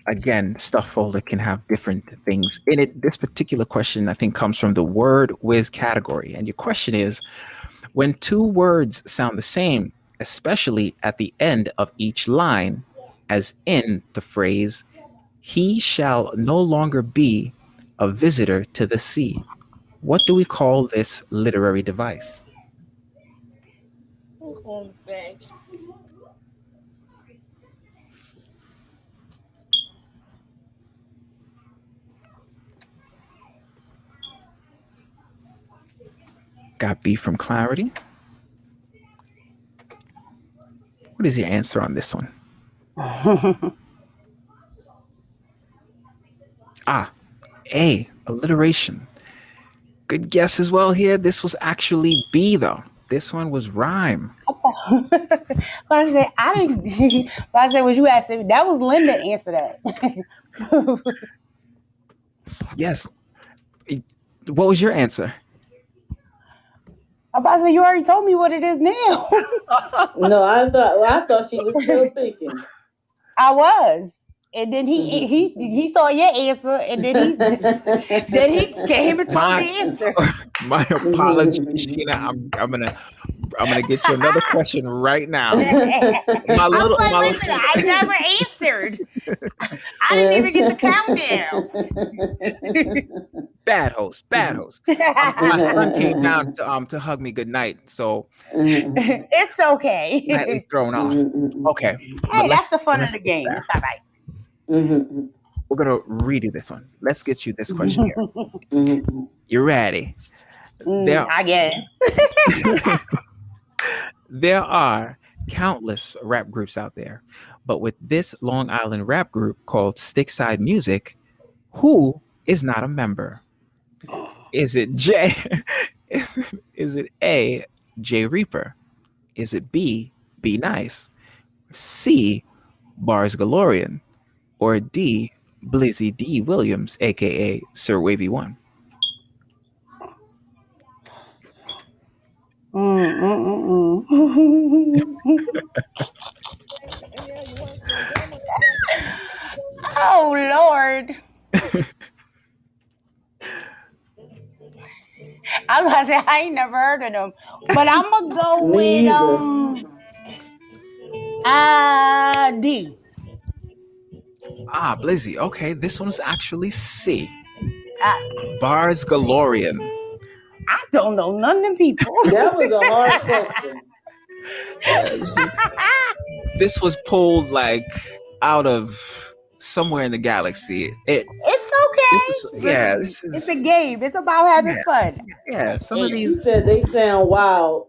again, stuff folder can have different things in it. This particular question, I think, comes from the word whiz category. And your question is, when two words sound the same, especially at the end of each line, as in the phrase, he shall no longer be a visitor to the sea, what do we call this literary device? Got B from clarity. What is your answer on this one? A, alliteration. Good guess as well here. This was actually B, though. This one was rhyme. I said, I didn't. I said, was you asking? That was Linda answer that. Yes. What was your answer? I'm about to say, you already told me what it is now. No, I thought she was still thinking. I was. And then he saw your answer, and then he came and told the answer. My apologies, Sheena. I'm I'm gonna get you another question right now. I My was little, like, my wait a minute, I never answered. I didn't even get the countdown. bad host, bad host. My son came down to hug me goodnight, so It's okay. slightly thrown off. Okay, but Hey, that's the fun of let's the get game. there. It's all right. We're gonna redo this one. Let's get you this question here. You ready? There, I guess. there are countless rap groups out there, but with this Long Island rap group called Stickside Music, who is not a member? Is it J? Is it A, J Reaper? Is it B, Be Nice? C, Bars Galorian? Or D, Blizzy D Williams, aka Sir Wavy One? Oh Lord. I was gonna say I ain't never heard of them. But I'm gonna go Me with D. Blizzy. Okay, this one's actually C. Ah, Bars Galorian. I don't know none of them people. That was a hard question. This was pulled like out of somewhere in the galaxy. It's okay. This is It's a game. It's about having fun. yeah. Some of She these said they sound wild.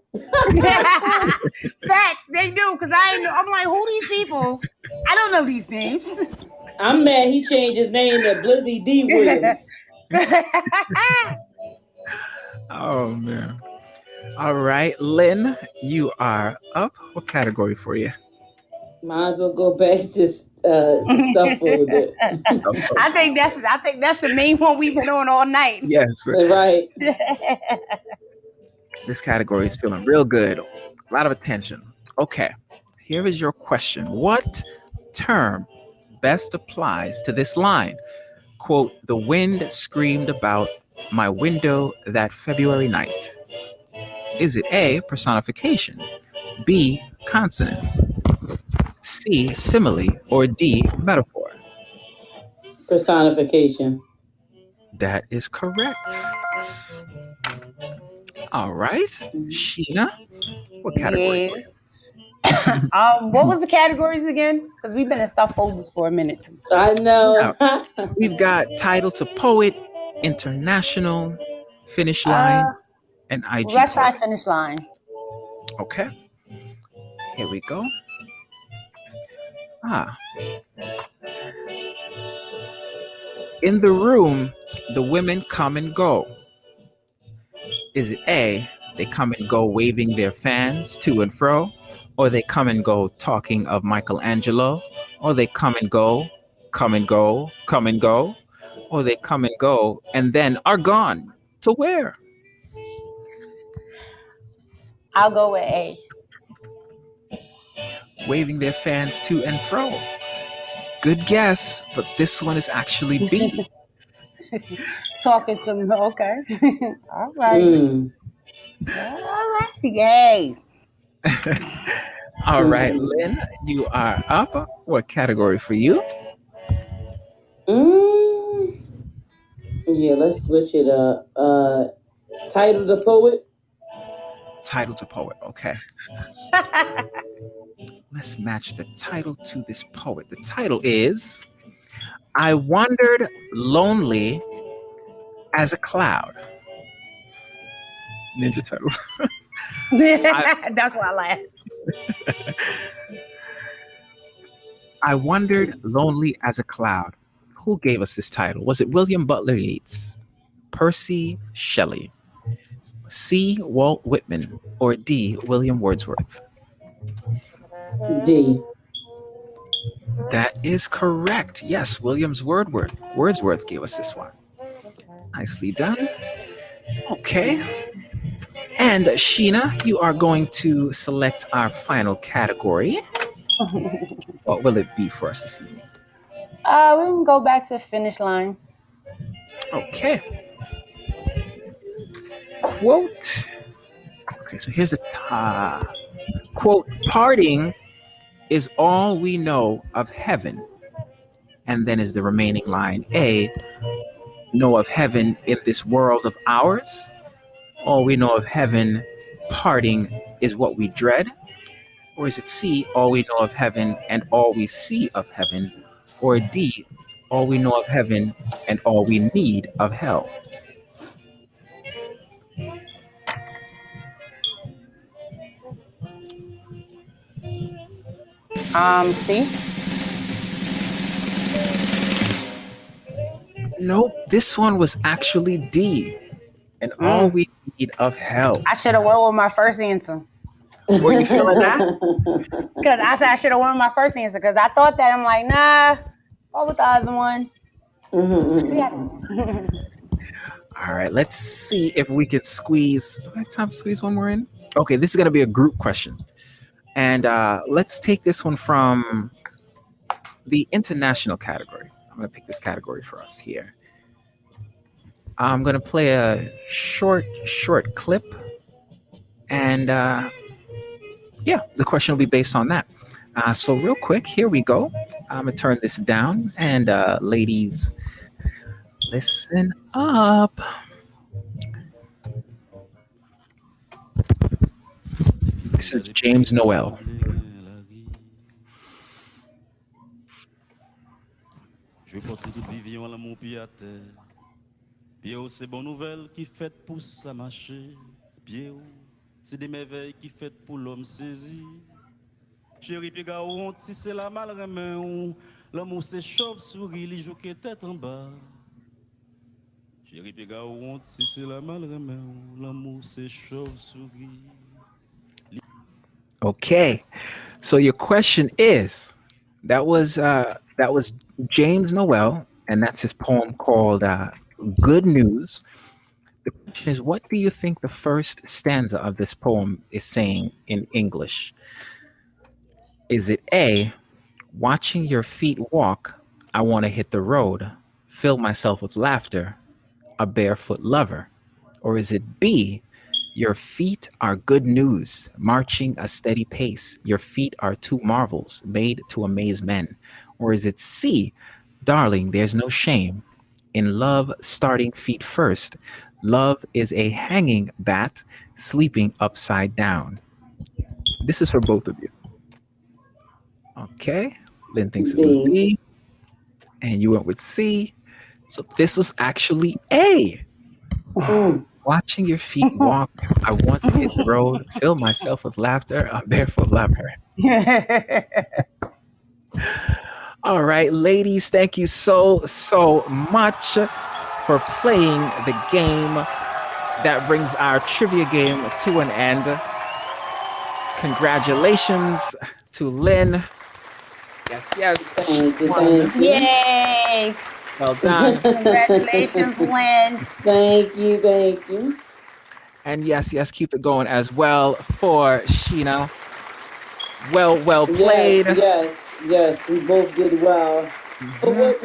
Facts, they do, because I ain't know. I'm like, who these people? I don't know these names. I'm mad he changed his name to Blizzy D Williams. Oh man. All right, Lynn, you are up. What category for you? Might as well go back to stuff folder. I think that's the main one we've been on all night. Yes. Right. This category is feeling real good. A lot of attention. Okay. Here is your question. What term best applies to this line? Quote, the wind screamed about my window that February night. Is it A, personification, B, consonants, C, simile, or D, metaphor? Personification. That is correct. All right. Sheena, what category? What was the categories again? Because we've been in stuff folders for a minute. I know. We've got title to poet, international, finish line, and IG. Let's try finish line. Okay. Here we go. In the room, the women come and go. Is it A, they come and go waving their fans to and fro, or they come and go talking of Michelangelo, or they come and go, come and go, come and go, or they come and go and then are gone to where? I'll go with A. Waving their fans to and fro. Good guess, but this one is actually B. Talking to me. Okay. All right. All right. Yay. All right, Lynn, you are up. What category for you? Yeah, let's switch it up. Title to poet. Title to poet. Okay. Let's match the title to this poet. The title is I Wandered Lonely as a Cloud. Ninja Turtles. That's why I laughed. I Wandered Lonely as a Cloud. Who gave us this title? Was it William Butler Yeats, Percy Shelley, C, Walt Whitman, or D, William Wordsworth? D. That is correct. Yes, Williams Wordsworth gave us this one. Nicely done. Okay. And Sheena, you are going to select our final category. What will it be for us this evening? We can go back to finish line. Okay. Quote Okay, so here's the quote: "Parting is all we know of heaven." And then is the remaining line: A, know of heaven in this world of ours. All we know of heaven, parting is what we dread. Or is it C, all we know of heaven and all we see of heaven? Or D, all we know of heaven and all we need of hell? See, Nope, this one was actually D, and all we need of hell. I should have went with my first answer. Were you feeling that? Because I said I should have went with my first answer because I thought that. I'm like, nah, go with the other one. Yeah. All right, let's see if we can squeeze. Do I have time to squeeze one more in? Okay, this is going to be a group question. And let's take this one from the international category. I'm going to pick this category for us here. I'm going to play a short clip. And yeah, the question will be based on that. So, real quick, here we go. I'm going to turn this down. And ladies, listen up. This is James Noel. Je vais porter toute vivion à l'amour pied à terre. Pied haut, c'est bonne nouvelle qui fait pour ça marcher. Pied haut, c'est des merveilles qui fait pour l'homme saisi. Chéri, pied gaon, si c'est la mal remet, l'amour c'est chauve-souris, les joue qui tête en bas. Chéri, pied gaon, si c'est la mal remet, l'amour c'est chauve-souris. Okay, so your question is, that was James Noel, and that's his poem called "Good News." The question is, what do you think the first stanza of this poem is saying in English? Is it A, watching your feet walk, I want to hit the road, fill myself with laughter, a barefoot lover? Or is it B, your feet are good news, marching a steady pace. Your feet are two marvels, made to amaze men. Or is it C, darling, there's no shame in love starting feet first. Love is a hanging bat sleeping upside down. This is for both of you. Okay. Lynn thinks it was B. B, and you went with C. So this was actually A. Watching your feet walk, I want to hit the road, fill myself with laughter, a barefoot lover. All right, ladies, thank you so much for playing the game. That brings our trivia game to an end. Congratulations to Lynn. Yes. Thank you. Yay! Well done. Congratulations, Lynn. Thank you. And yes, keep it going as well for Shana. Well played. Yes, we both did well. For what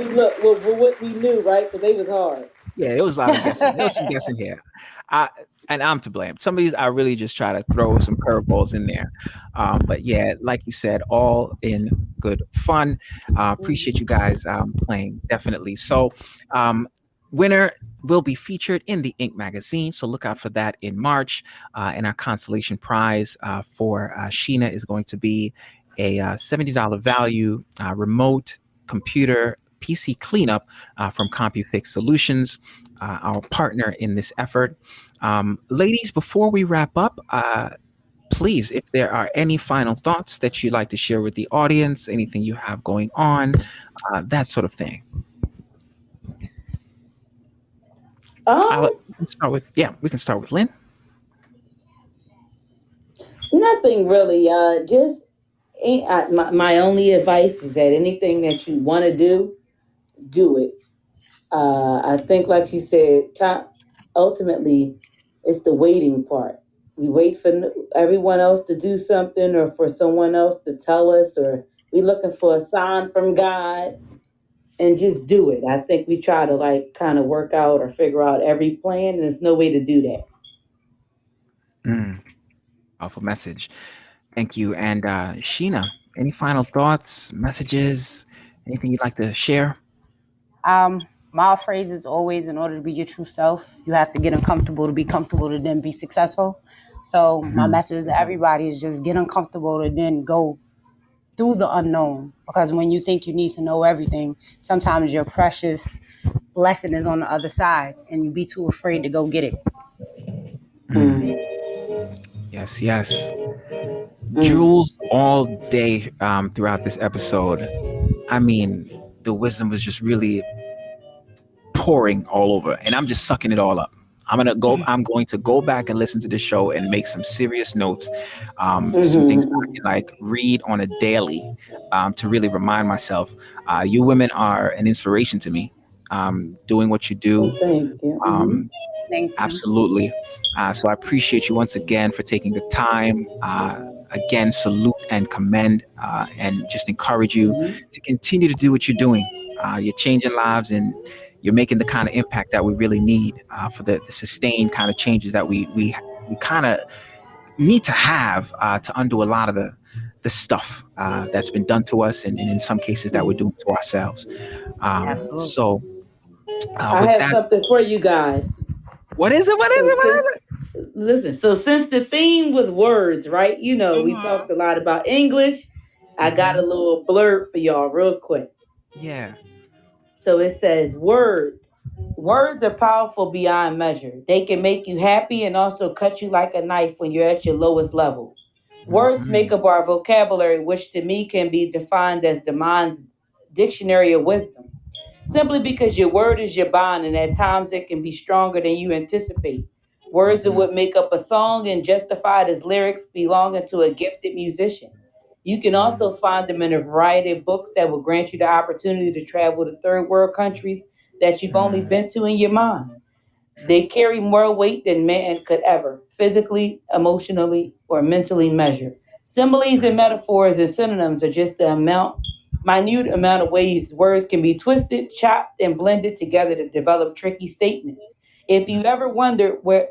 we knew, right? Because they was hard. Yeah, it was a lot of guessing. There was some guessing here. And I'm to blame. Some of these I really just try to throw some curveballs in there. But yeah, like you said, all in good fun. Appreciate you guys playing, definitely. So winner will be featured in the Ink magazine, so look out for that in March. And our consolation prize for Shana is going to be a $70 value remote computer PC cleanup from CompuFix Solutions, our partner in this effort. Ladies, before we wrap up, please, if there are any final thoughts that you'd like to share with the audience, anything you have going on, that sort of thing. We can start with Lynn. Nothing really. Just my only advice is that anything that you want to do it. I think, like she said, ultimately, it's the waiting part. We wait for everyone else to do something or for someone else to tell us, or we looking for a sign from God, and just do it. I think we try to kind of work out or figure out every plan, and there's no way to do that. Powerful message. Thank you. And Sheena, any final thoughts, messages, anything you'd like to share? My phrase is always, in order to be your true self, you have to get uncomfortable to be comfortable to then be successful. So my message to everybody is just get uncomfortable to then go through the unknown. Because when you think you need to know everything, sometimes your precious blessing is on the other side and you be too afraid to go get it. Yes, yes. Jewels all day throughout this episode. I mean, the wisdom was just really pouring all over, and I'm just sucking it all up. I'm going to go back and listen to the show and make some serious notes, some things that I can like read on a daily to really remind myself. You women are an inspiration to me. Doing what you do. Thank you. Thank you. Absolutely. So I appreciate you once again for taking the time. Again, salute and commend and just encourage you to continue to do what you're doing. You're changing lives and you're making the kind of impact that we really need for the sustained kind of changes that we kind of need to have to undo a lot of the stuff that's been done to us and in some cases that we're doing to ourselves. Absolutely. So I have something for you guys. What is it? Listen, so since the theme was words, right? You know, we talked a lot about English. I got a little blurb for y'all real quick. Yeah. So it says words. Words are powerful beyond measure. They can make you happy and also cut you like a knife when you're at your lowest level. Words make up our vocabulary, which to me can be defined as the mind's dictionary of wisdom. Simply because your word is your bond, and at times it can be stronger than you anticipate. Words are what make up a song and justified as lyrics belonging to a gifted musician. You can also find them in a variety of books that will grant you the opportunity to travel to third world countries that you've only been to in your mind. They carry more weight than man could ever, physically, emotionally, or mentally measure. Similes and metaphors and synonyms are just the minute amount of ways words can be twisted, chopped, and blended together to develop tricky statements. If you ever wondered where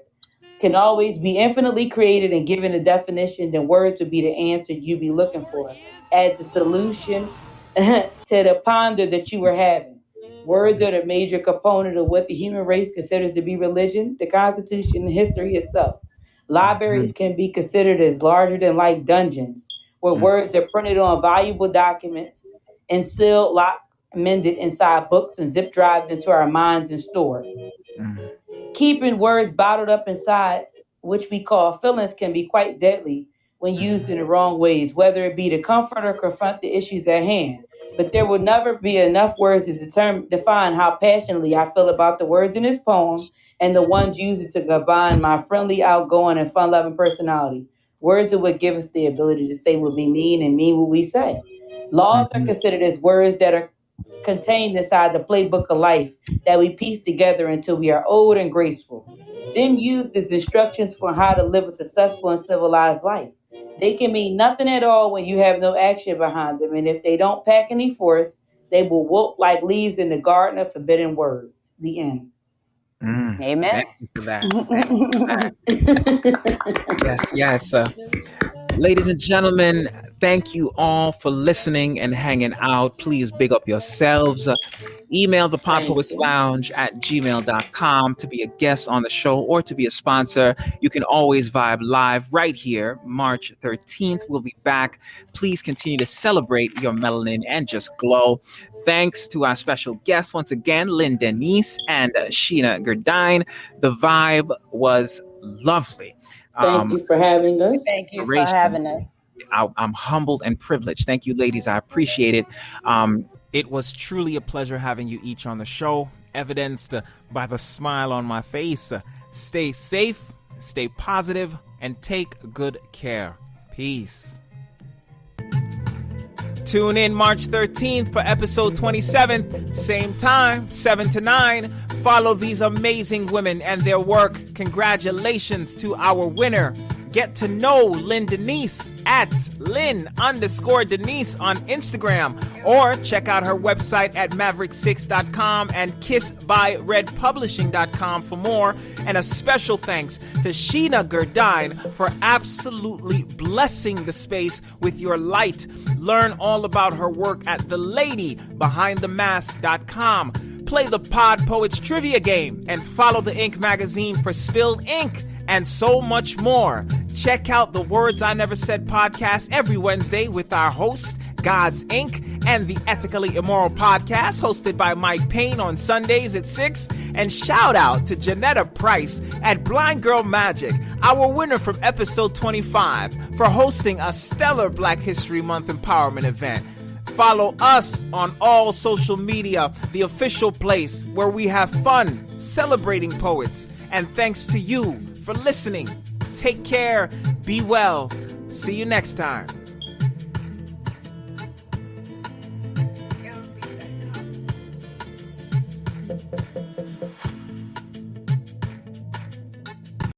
can always be infinitely created and given a definition, then words would be the answer you'd be looking for as the solution to the ponder that you were having. Words are the major component of what the human race considers to be religion, the Constitution, and history itself. Libraries can be considered as larger than life dungeons, where words are printed on valuable documents and sealed, locked, mended inside books and zip drives into our minds and stored. Keeping words bottled up inside, which we call feelings, can be quite deadly when used in the wrong ways, whether it be to comfort or confront the issues at hand. But there will never be enough words to define how passionately I feel about the words in this poem and the ones used to combine my friendly, outgoing, and fun-loving personality. Words are what give us the ability to say what we mean and mean what we say. Laws are considered as words that are contained inside the playbook of life that we piece together until we are old and graceful, then used as instructions for how to live a successful and civilized life. They can mean nothing at all when you have no action behind them, and if they don't pack any force, they will wilt like leaves in the garden of forbidden words. The end. Amen. Thank you for that. Yes. Ladies and gentlemen, thank you all for listening and hanging out. Please big up yourselves. Email the PodPoets Lounge at gmail.com to be a guest on the show or to be a sponsor. You can always vibe live right here. March 13th, we'll be back. Please continue to celebrate your melanin and just glow. Thanks to our special guests once again, Lynn, Denise, and Shana Gourdine. The vibe was lovely. Thank you for having us. Thank you for having us. I'm humbled and privileged. Thank you, ladies. I appreciate it. It was truly a pleasure having you each on the show, evidenced by the smile on my face. Stay safe, stay positive, and take good care. Peace. Tune in March 13th for episode 27, same time, 7 to 9. Follow these amazing women and their work. Congratulations to our winner, Get to know Lynn Denise at Lynn_Denise on Instagram, or check out her website at maverick6.com and kissbyredpublishing.com for more. And a special thanks to Shana Gourdine for absolutely blessing the space with your light. Learn all about her work at theladybehindthemask.com. Play the PodPoets trivia game and follow the Ink magazine for Spilled Ink and so much more. Check out the Words I Never Said podcast every Wednesday with our host, God's Ink, and the Ethically Immoral podcast hosted by Mike Payne on Sundays at 6. And shout out to Janetta Price at Blind Girl Magic, our winner from episode 25, for hosting a stellar Black History Month empowerment event. Follow us on all social media, the official place where we have fun celebrating poets. And thanks to you for listening. Take care. Be well. See you next time.